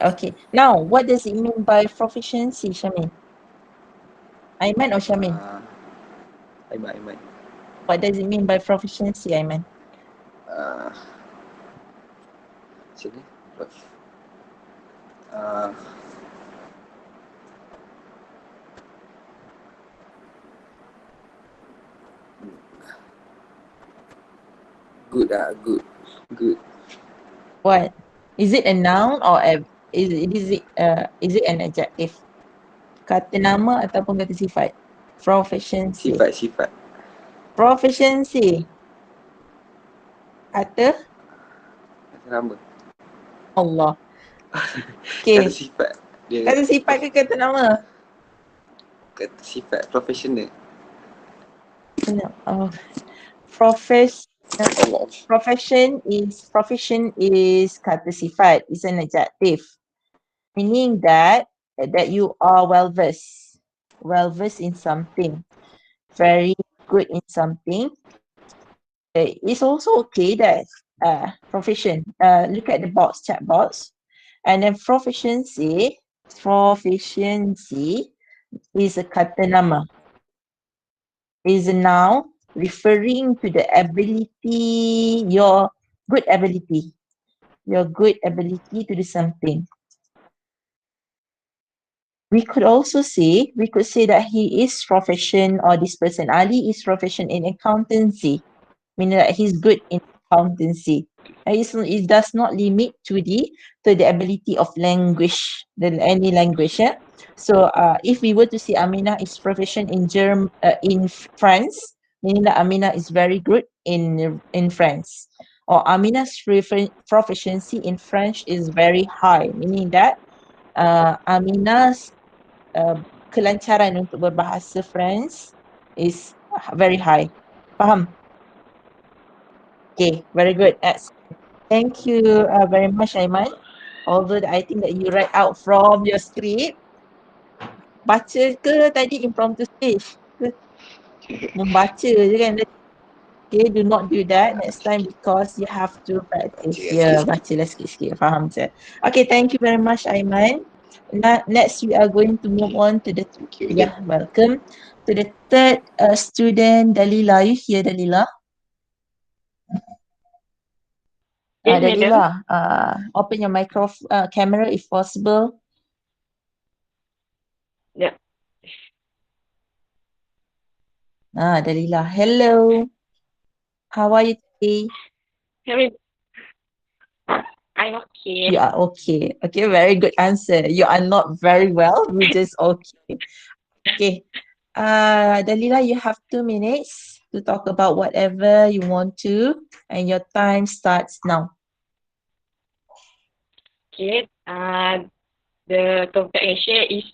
Okay. Now, what does it mean by proficiency, Shamin? Aiman or Shamin? Aiman. What does it mean by proficiency, Aiman? Sini. Uh, good good. What? Is it a noun or is it an adjective? Kata nama ataupun kata sifat? Proficiency. Sifat. Proficiency. Kata Nama. Allah. Okay. Kata sifat. Kata sifat ke kata nama? Kata sifat professional. Oh. Profession is kata sifat, is an adjective, meaning that you are well versed in something, very good in something. It's also okay that profession. Look at the box, chat box, and then proficiency is a kata nama, is a noun referring to the ability, your good ability to do something. We could say that he is proficient, or this person, Ali, is proficient in accountancy, meaning that he's good in accountancy. It does not limit to the ability of language, any language. Yeah? So if we were to say Amina is proficient in France, meaning that Amina is very good in France. Or Amina's proficiency in French is very high, meaning that Amina's kelancaran untuk berbahasa France is very high. Faham? Okay, very good. Excellent. Thank you very much, Aiman. Although I think that you write out from your script, baca ke tadi impromptu stage? Membaca je kan? Okay, do not do that next time because you have to practice. Bacalah sikit-sikit. Faham je. Okay, thank you very much, Aiman. Next, we are going to move on to the welcome to the third student, Dalila. You here, Dalila? Yes, Dalila, open your camera if possible. Yeah. Dalila, hello. How are you today? I'm okay. You are okay. Okay, very good answer. You are not very well, you're just okay. Okay. Dalila, you have 2 minutes to talk about whatever you want to, and your time starts now. Okay. The topic I share is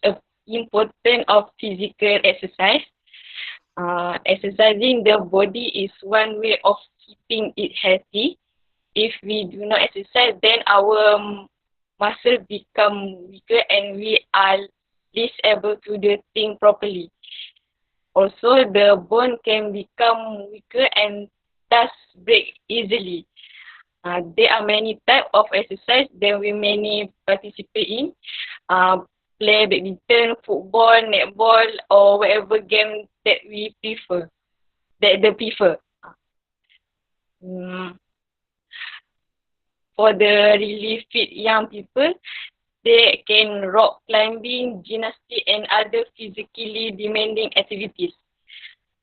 importance of physical exercise. Exercising the body is one way of keeping it healthy. If we do not exercise, then our muscle become weaker and we are less able to do things properly. Also, the bone can become weaker and thus break easily. There are many types of exercise that we may participate in. Play badminton, football, netball, or whatever game that we prefer. That they prefer. For the really fit young people, they can rock climbing, gymnastics, and other physically demanding activities.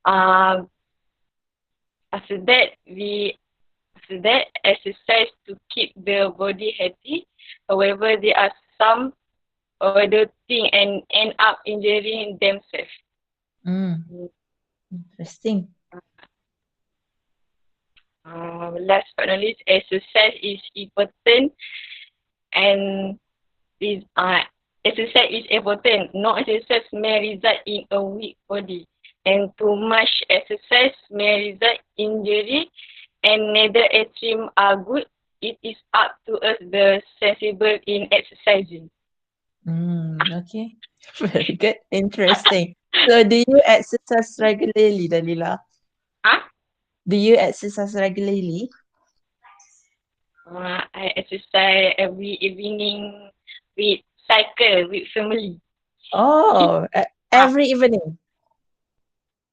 After that, exercise to keep the body healthy. However, there are some other things and end up injuring themselves. Interesting. Last but not least, exercise is important, and exercise is important. No exercise may result in a weak body, and too much exercise may result in injury, and neither extreme are good. It is up to us, the sensible in exercising. Okay, very good, interesting. So, do you exercise regularly, Dalila? Do you exercise regularly? I exercise every evening with cycle with family. Oh, every evening?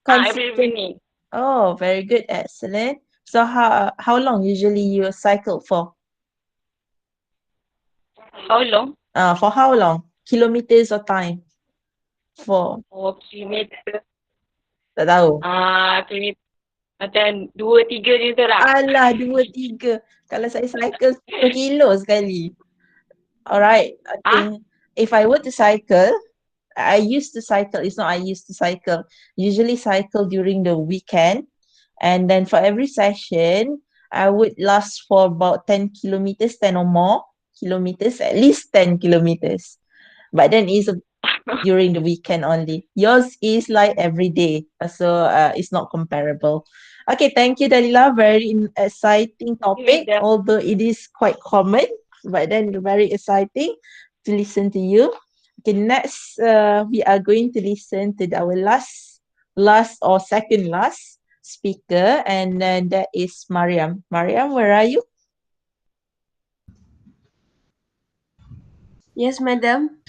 Every evening. Oh, very good, excellent. So how long usually you cycle for? How long? For how long? Kilometers or time? For Oh, kilometer. tak tahu. Kilometer. Macam 2-3 je tu lah. Alah, 2-3. Kalau saya cycle 10 kilo sekali. Alright, okay. If I were to cycle, I used to cycle. It's not I used to cycle. Usually cycle during the weekend. And then for every session, I would last for about 10 kilometers, 10 or more kilometers, at least 10 kilometers. But then it's during the weekend only. Yours is like every day. So it's not comparable. Okay, thank you, Dalila. Very exciting topic, although it is quite common, but then very exciting to listen to you. Okay, next we are going to listen to our last or second last speaker, and then that is Mariam. Mariam, where are you? Yes, madam.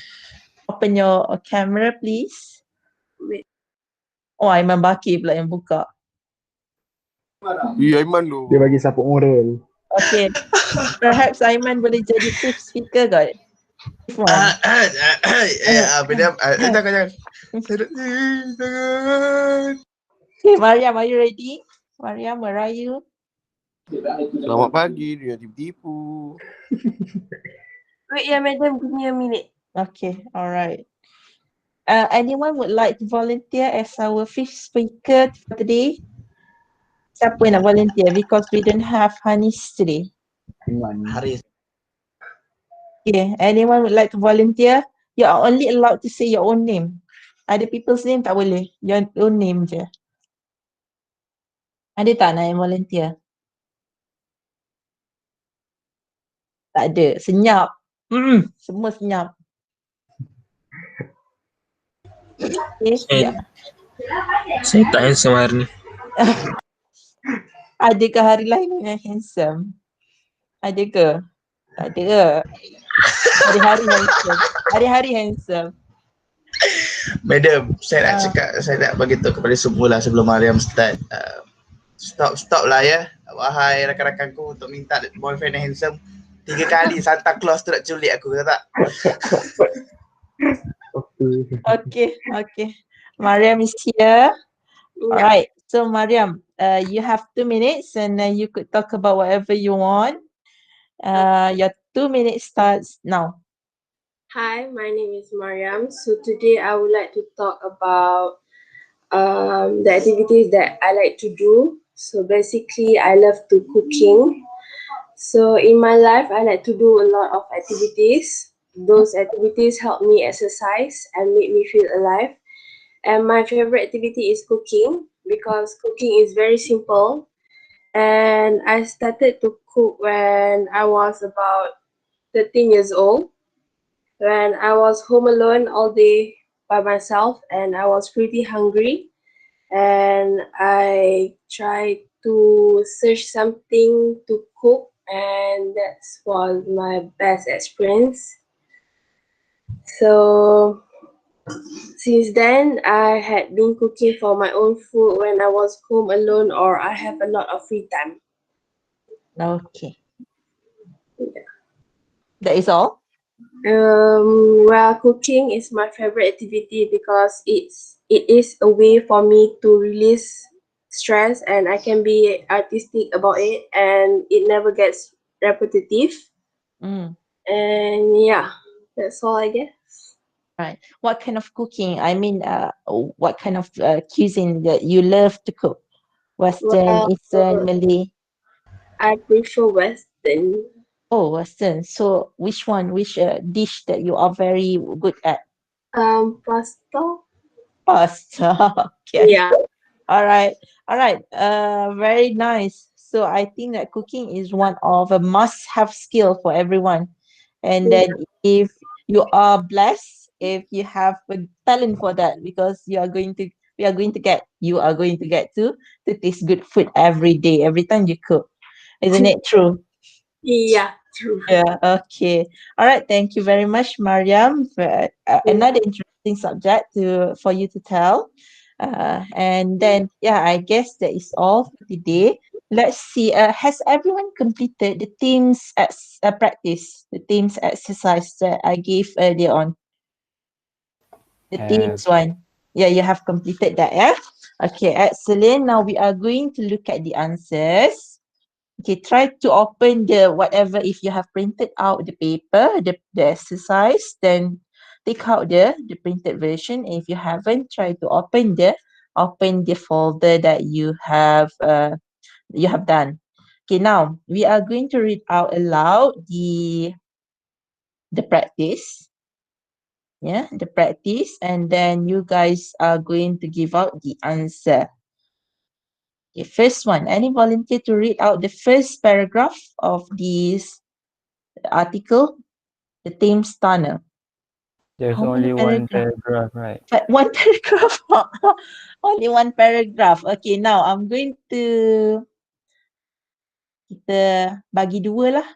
Open your camera, please. Wait. Oh, Aiman Baki pula yang buka. Aiman tu. Dia bagi support moral. Okay. Perhaps Aiman boleh jadi fifth speaker kot. Fifth one. Madam, jangan. Okay, Mariam, are you ready? Mariam, where are you? Selamat pagi, dia tipu-tipu. Wait, yeah, madam, give me a minute. Okay, all right. Anyone would like to volunteer as our fifth speaker for today? Siapa yang nak volunteer? Because we don't have Hanis today. Haris. Okay, anyone would like to volunteer? You are only allowed to say your own name. Other people's name tak boleh. Your own name je. Ada tak nak yang volunteer? Tak ada. Senyap. Semua senyap. Okay, Saya tak handsome hari ni. Adakah hari lain yang handsome? Ada ke? Tak ada ke? Hari-hari handsome. Hari-hari handsome. Madam, saya nak cakap, saya nak beritahu kepada semua lah sebelum Mariam start. Stop lah ya. Wahai rakan-rakanku untuk minta boyfriend yang handsome. 3 kali Santa Claus tu nak culik aku, kata tak? Okay. Mariam is here. Alright. So Mariam, you have 2 minutes and then you could talk about whatever you want. Your 2 minutes starts now. Hi, my name is Mariam. So today I would like to talk about the activities that I like to do. So basically, I love to cooking. So in my life, I like to do a lot of activities. Those activities help me exercise and make me feel alive. And my favorite activity is cooking because cooking is very simple. And I started to cook when I was about 13 years old. When I was home alone all day by myself and I was pretty hungry. And I tried to search something to cook, and that was my best experience. So since then, I had been cooking for my own food when I was home alone or I have a lot of free time. Okay. That is all? Well, cooking is my favorite activity because it is a way for me to release stress and I can be artistic about it and it never gets repetitive. And yeah, that's all I guess. Right. What kind of cooking? I mean, what kind of cuisine that you love to cook? Western, Eastern, Malay? I prefer Western. Oh, Western. So which one? Which dish that you are very good at? Pasta. Pasta. Okay. Yeah. All right. Very nice. So I think that cooking is one of a must-have skill for everyone. And then if you are blessed, if you have a talent for that, because you are going to get to taste good food every day, every time you cook. Isn't it true? Yeah, true. Yeah, okay. All right, thank you very much, Mariam, for another interesting subject for you to tell. And then, yeah, I guess that is all for today. Let's see. Has everyone completed the themes practice, the themes exercise that I gave earlier on? The themes one. Yeah, you have completed that, yeah? Okay, excellent. Now we are going to look at the answers. Okay, try to open the whatever, if you have printed out the paper, the exercise, then take out the printed version. If you haven't, try to open the folder that you have done. Okay, now we are going to read out aloud the practice. Yeah, the practice, and then you guys are going to give out the answer. Okay, first one. Any volunteer to read out the first paragraph of this article, the Thames Tunnel? There's How only many one paragraph? paragraph, right? One paragraph. Only one paragraph. Okay, now I'm going to kita bagi dua lah.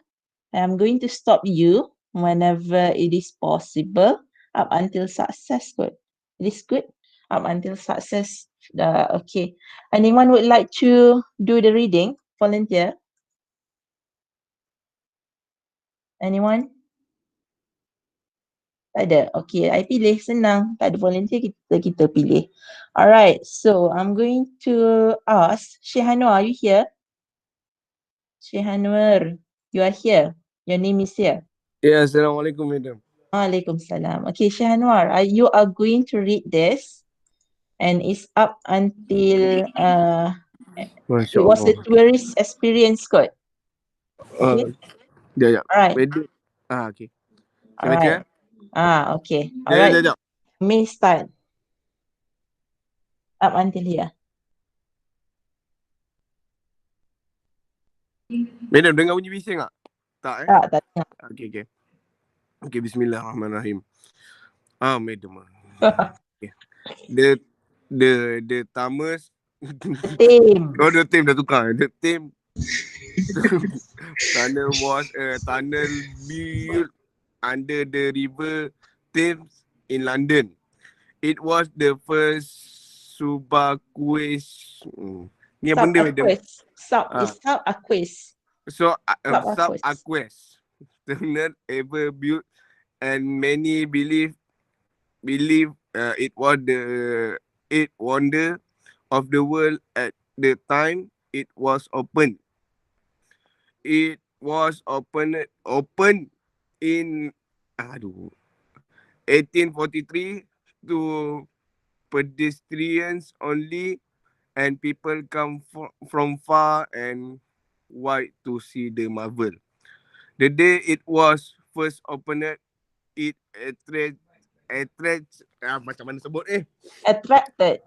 I'm going to stop you whenever it is possible up until success. Good. It is good. Up until success. Okay. Anyone would like to do the reading? Volunteer? Anyone? Tak ada. Okay, I pilih. Senang. Tak ada volunteer, kita pilih. Alright, so I'm going to ask, Shehanwar, are you here? Shehanwar, you are here. Your name is here. Ya, Assalamualaikum, Madam. Waalaikumsalam. Okay, Shehanwar, you are going to read this, and it's up until Masya it was a Allah. tourist experience code. Okay. Ya, ya. Alright. Madam. Okay. Saya baca. Alright. Okay. Sekejap, Alright. sekejap. May start. Up until here. Madam, dengar bunyi bising tak? Tak, eh? Tak dengar. Okay. Okay, bismillahirrahmanirrahim. Madam. Okay. The Thomas. Theme. Oh, the theme dah tukar. The theme tunnel was a tunnel built under the river Thames in London. It was the first subaqueous. Ni apa benda, Madam? Subaqueous. So, subaqueous tunnel ever built, and many believe it was the eighth wonder of the world at the time it was opened. It was opened in 1843 to pedestrians only, and people come from far and wide to see the marvel. The day it was first opened, it macam mana sebut Attracted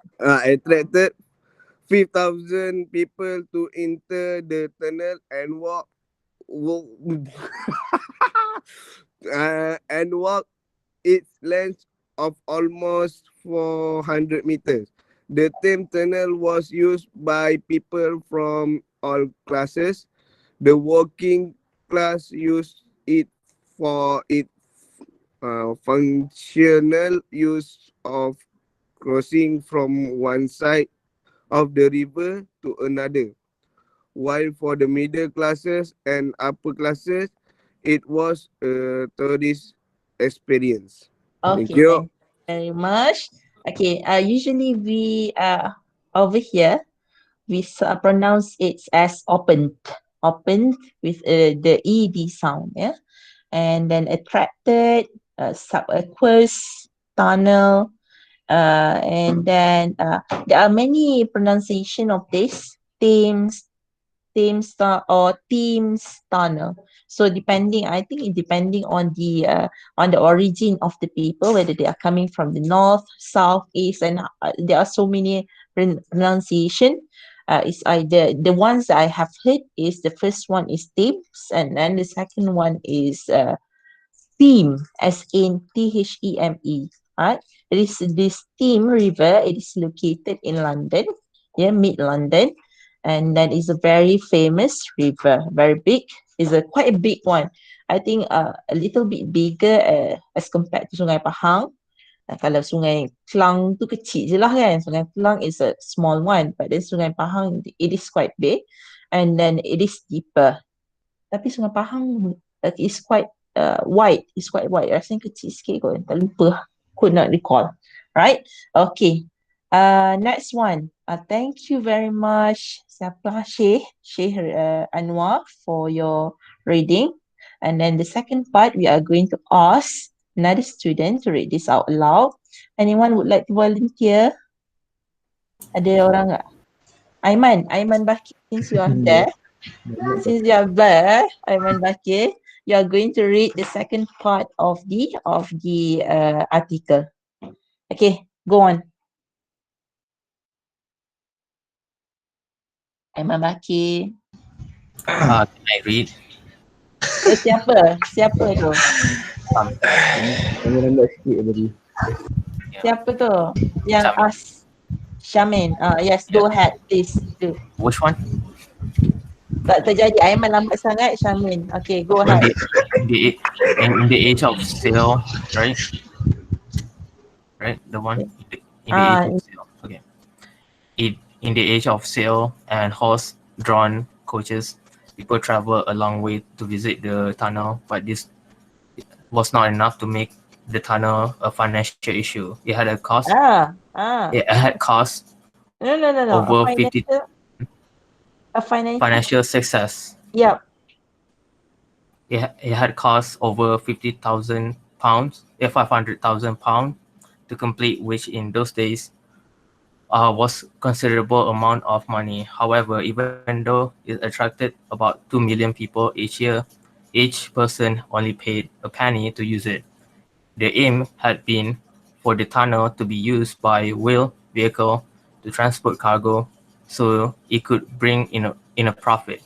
5,000 people to enter the tunnel and walk its length of almost 400 meters. The Thames Tunnel was used by people from all classes. The working class used it for its functional use of crossing from one side of the river to another, while for the middle classes and upper classes, it was a tourist experience. Okay, Thank you. very much. Okay, usually we over here we pronounce it as opened with the ed sound, yeah, and then attracted, subaqueous, tunnel, and then there are many pronunciation of this Thames tunnel. So depending, I think it depending on the origin of the people, whether they are coming from the north, south, east, and there are so many pronunciation. It's either the ones I have heard is the first one is Thames, and then the second one is Theme, as in Theme. Right? It is this Theme River. It is located in London, yeah, mid London, and that is a very famous river, very big. It's quite a big one. I think a little bit bigger as compared to Sungai Pahang, Kalau sungai Klang tu kecil je lah kan. Sungai Klang is a small one, but then Sungai Pahang it is quite big and then it is deeper. Tapi Sungai Pahang is quite wide. It's quite wide. Rasanya kecil sikit kot. Tak lupa. Could not recall. Right? Okay. Next one. Thank you very much. Siapa? Syekh Anwar for your reading. And then the second part, we are going to ask another student to read this out loud. Anyone would like to volunteer? Ada orang tak? Aiman Bakir, since you are there. Since you are there, Aiman Bakir, you are going to read the second part of the article. Okay, go on. Aiman Bakir. Can I read? Siapa? Siapa tu? Kami lambat sikit tadi. Siapa tu? Yang ask Syamin. Yes, go ahead, please. Do. Which one? Tak terjadi. Aiman lambat sangat, Syamin. Okay, go ahead. In the age of sail, right? Right, the one in the age of sail. Okay. In the age of sail and horse-drawn coaches, people travel a long way to visit the tunnel, but this was not enough to make the tunnel a financial issue. It had a cost. It had cost. No. Over 50. A financial success. Yep. It had cost over £50,000, 500,000 pounds to complete, which in those days was considerable amount of money. However, even though it attracted about 2 million people each year, each person only paid a penny to use it. The aim had been for the tunnel to be used by wheel vehicle to transport cargo, so it could bring in a profit.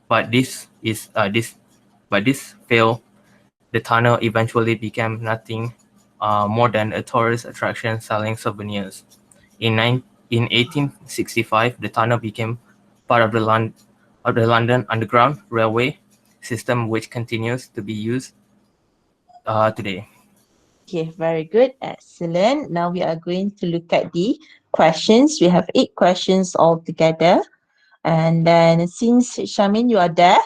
But this failed. The tunnel eventually became nothing more than a tourist attraction selling souvenirs. In 1865, the tunnel became part of the London Underground Railway system, which continues to be used today. Okay, very good. Excellent. Now we are going to look at the questions. We have 8 questions altogether. And then since Shamin, you are there,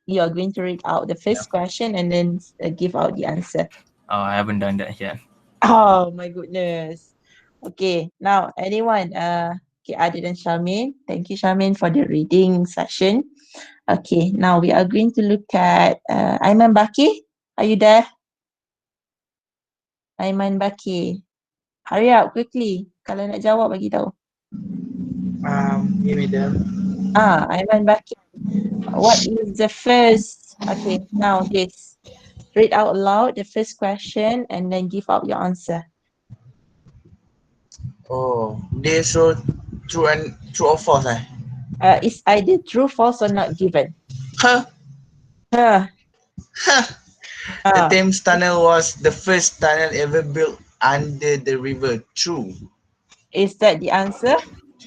you are going to read out the first question and then give out the answer. Oh, I haven't done that yet. Oh my goodness. Okay, now anyone, other than Shamin, thank you Shamin for the reading session. Okay, now we are going to look at Aiman Baki. Are you there? Aiman Baki. Hurry up quickly. Kalau nak jawab bagi tahu. Madam. Aiman Baki. What is the first? Okay, now this. Read out loud the first question and then give out your answer. Oh, they show true or false It's either true, false or not given. The Thames Tunnel was the first tunnel ever built under the river. True. Is that the answer?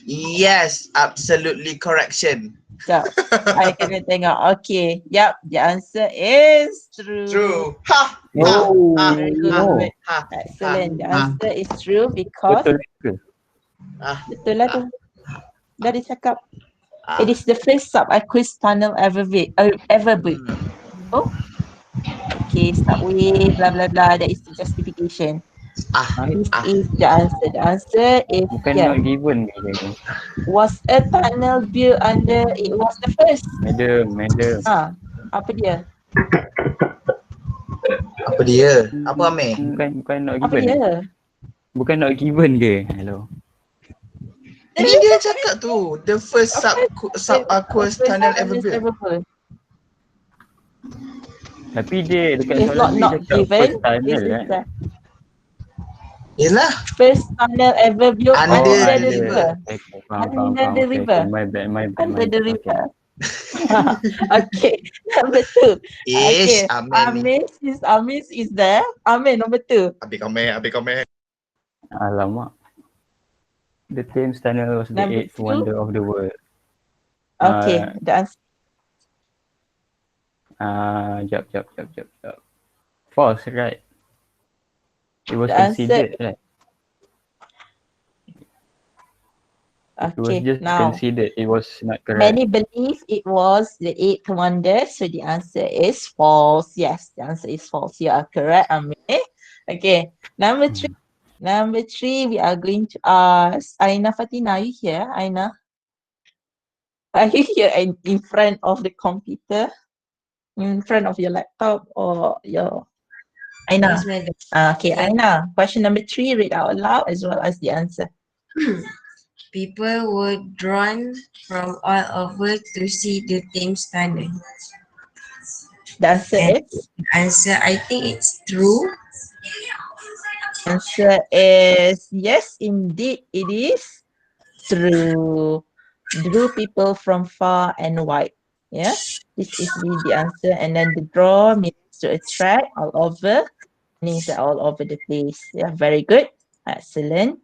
Yes, absolutely correction. So, I kena tengok. Okay, yep, the answer is true. True. Very good. Excellent. The answer is true because betul lah tu. Dah dicakap. It is the first subaqueous tunnel ever built. Oh. Okay, start with blah blah blah. That is the justification. This is the answer. The answer is not given. Was a tunnel built under? It was the first. Madam. Apa dia? Apa Amir? Bukan not Apa given. dia? Bukan not given ke? Hello. Tadi dia cakap tu, the first subaqueous tunnel ever built. Tapi dia dekat It's soalan not dia cakap given. first tunnel kan? Yelah. First tunnel ever built under the river. Under the river. My bad. Under the river. Okay, number 2. Okay, Amis is there. Amin, number 2. Abi komen. Alamak. The Thames Tunnel was the Number 8th 2. wonder of the world. Okay, the answer. Jap. False, right? It was The answer. considered, right? It was Okay, just now considered. It was not correct. many believe it was the eighth wonder, so the answer is false. Yes, the answer is false. You are correct, Amir. Okay, number three. Number three, we are going to ask Aina Fatina. Are you here, Aina? Are you here in front of the computer? In front of your laptop or your Aina? Yes, madam. Okay, Aina. Question number three, read out loud as well as the answer. People were drawn from all over to see the Thames Tunnel. The answer is? Answer, I think it's true. Answer is yes, indeed it is true. Drew people from far and wide. Yeah, this is the answer. And then the draw means to attract all over, means that all over the place. Yeah, very good. Excellent.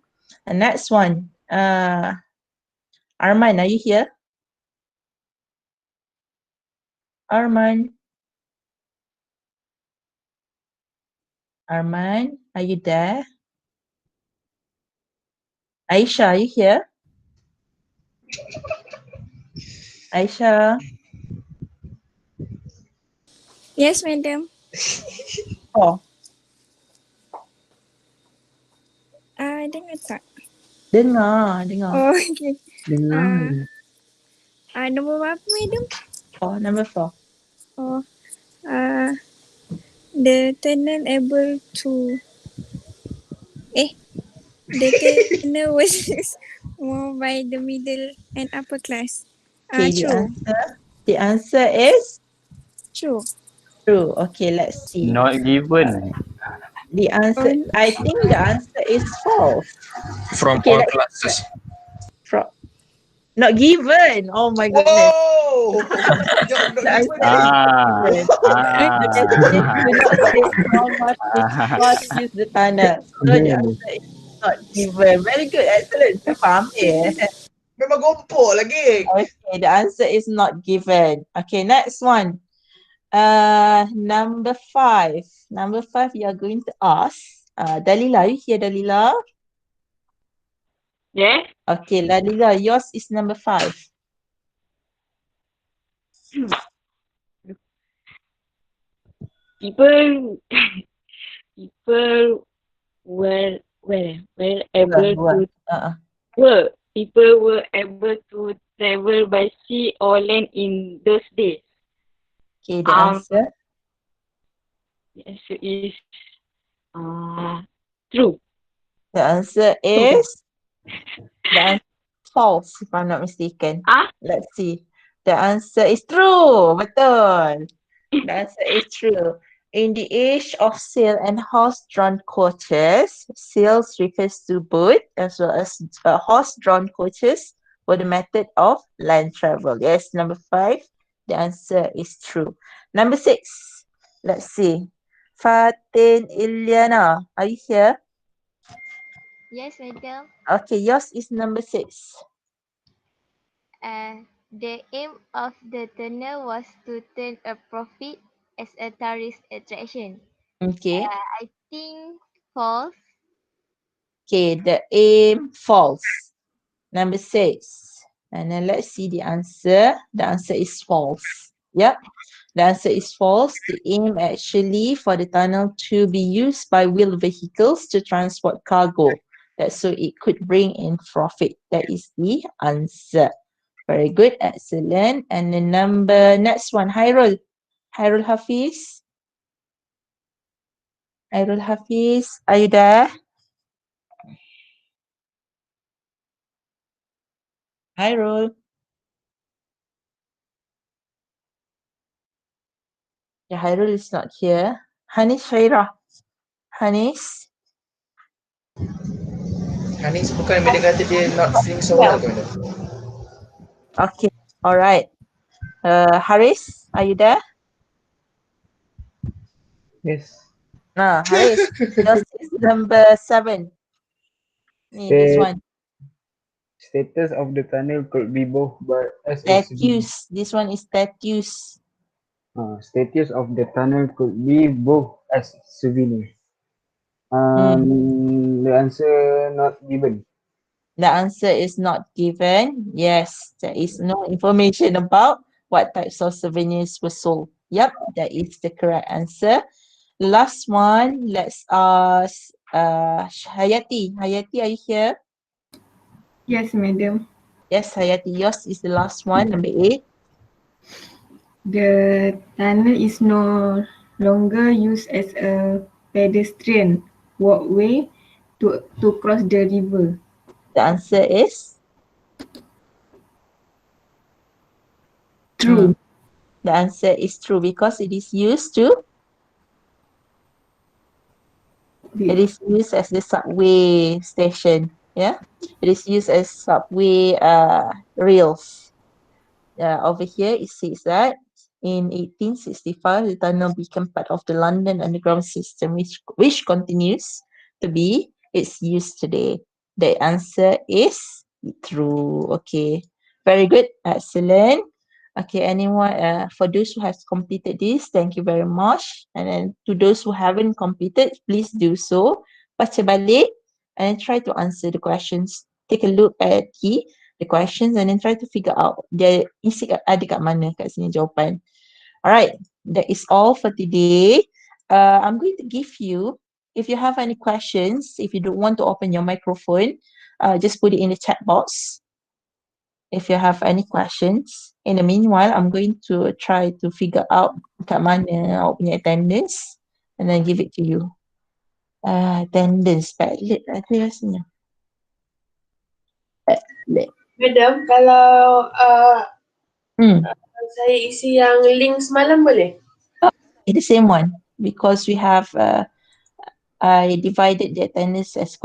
And next one. Arman, are you here? Arman. Arman, are you there? Aisha, are you here? Aisha. Yes, madam. Oh, Dengar tak? dengar. Oh, okay. Dengar. Nombor berapa, madam? Oh, number 4. Oh, the tunnel able to the tunnel was more by the middle and upper class. Okay, True. the answer is True. true. Okay, let's see. Not given. The answer, I think the answer is false. From Okay, all let's classes. From not given. Oh my goodness. Whoa! The answer is given. The question do not say how much it costs to use the tunnel. So the answer is not given. Very good, excellent. Saya faham Memang gompok lagi. Okay, the answer is not given. Okay, next one. Number 5. Number 5, you are going to ask. Dalila, you here, Dalila? Yeah. Okay, Dalila, yours is number 5. People people were able to people were able to travel by sea or land in those days. Okay, the answer? The answer is true. The answer is false, if I'm not mistaken. Let's see. The answer is true. Betul. The answer is true. In the age of sail and horse-drawn coaches, sails refers to boat as well as horse-drawn coaches were the method of land travel. Yes, number 5. The answer is true. Number 6. Let's see. Fatin Ilyana, are you here? Yes, madam. Okay, yours is number 6. The aim of the tunnel was to turn a profit as a tourist attraction. Okay. I think false. Okay, the aim false. Number 6. And then let's see the answer. The answer is false. Yep. The answer is false. The aim actually for the tunnel to be used by wheeled vehicles to transport cargo. That's so it could bring in profit. That is the answer. Very good. Excellent. And the next one, Hairul. Hairul Hafiz. Hairul Hafiz, are you there? Hairul. Yeah, Hairul is not here. Hanis Shaira. Hanis. Hanis bukan bila kata dia not seeing so well ke madam? Okay, alright. Haris, are you there? Yes. Haris, yours is number 7. This one. Status of the tunnel could be both but as Status. This one is status. Status of the tunnel could be both as souvenir. The answer not given. The answer is not given. Yes, there is no information about what types of souvenirs were sold. Yep, that is the correct answer. Last one, let's ask Hayati. Hayati, are you here? Yes, madam. Yes, Hayati, yours is the last one, number 8. The tunnel is no longer used as a pedestrian walkway to cross the river. The answer is? True. The answer is true because it is used to? It is used as the subway station. Yeah, it is used as subway rails. Over here it says that in 1865 the tunnel became part of the London Underground system, which continues to be its use today. The answer is true. Okay, very good, excellent. Okay, anyone, for those who have completed this, thank you very much. And then to those who haven't completed, please do so. Baca balik and try to answer the questions. Take a look at the questions and then try to figure out dia isi ada kat mana kat sini jawapan. Alright, that is all for today. I'm going to give you, if you have any questions, if you don't want to open your microphone, just put it in the chat box. If you have any questions. In the meanwhile, I'm going to try to figure out kat mana awak punya attendance and then give it to you. Attendance, Padlet ada rasanya. Padlet. Madam, kalau saya isi yang link semalam boleh? The same one because we have I divided the attendance as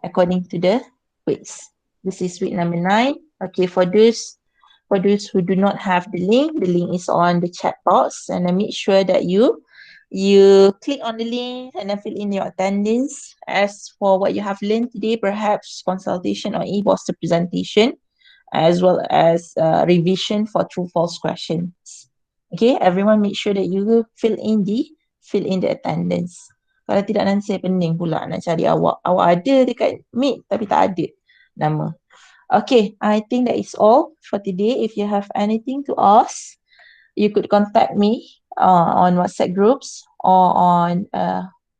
according to the weeks. This is week number 9. Okay, for those who do not have the link is on the chat box, and then make sure that you click on the link and then fill in your attendance. As for what you have learned today, perhaps consultation or e-poster presentation, as well as revision for true false questions. Okay, everyone make sure that you fill in the attendance. Kalau tidak nanti saya pening pula nak cari awak. Awak ada dekat Meet tapi tak ada nama. Okay, I think that is all for today. If you have anything to ask, you could contact me on WhatsApp groups or on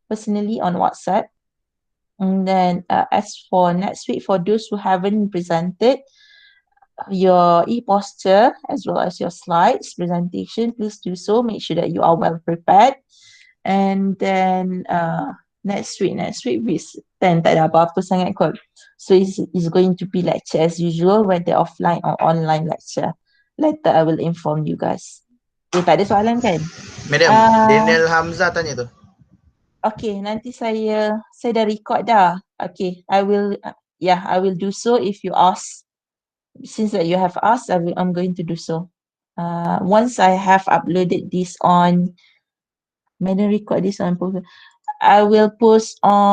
personally on WhatsApp. And then as for next week, for those who haven't presented your e-poster as well as your slides presentation, please do so. Make sure that you are well prepared. And then next week we tak ada apa-apa sangat kot. So it's going to be lecture as usual, whether offline or online lecture. Later I will inform you guys. Tak ada soalan kan? Madam, Daniel Hamzah tanya tu. Okay, nanti saya dah record dah. Okay, I will do so if you ask. Since that you have asked, I'm going to do so. Once I have uploaded this on, record this on, I will post on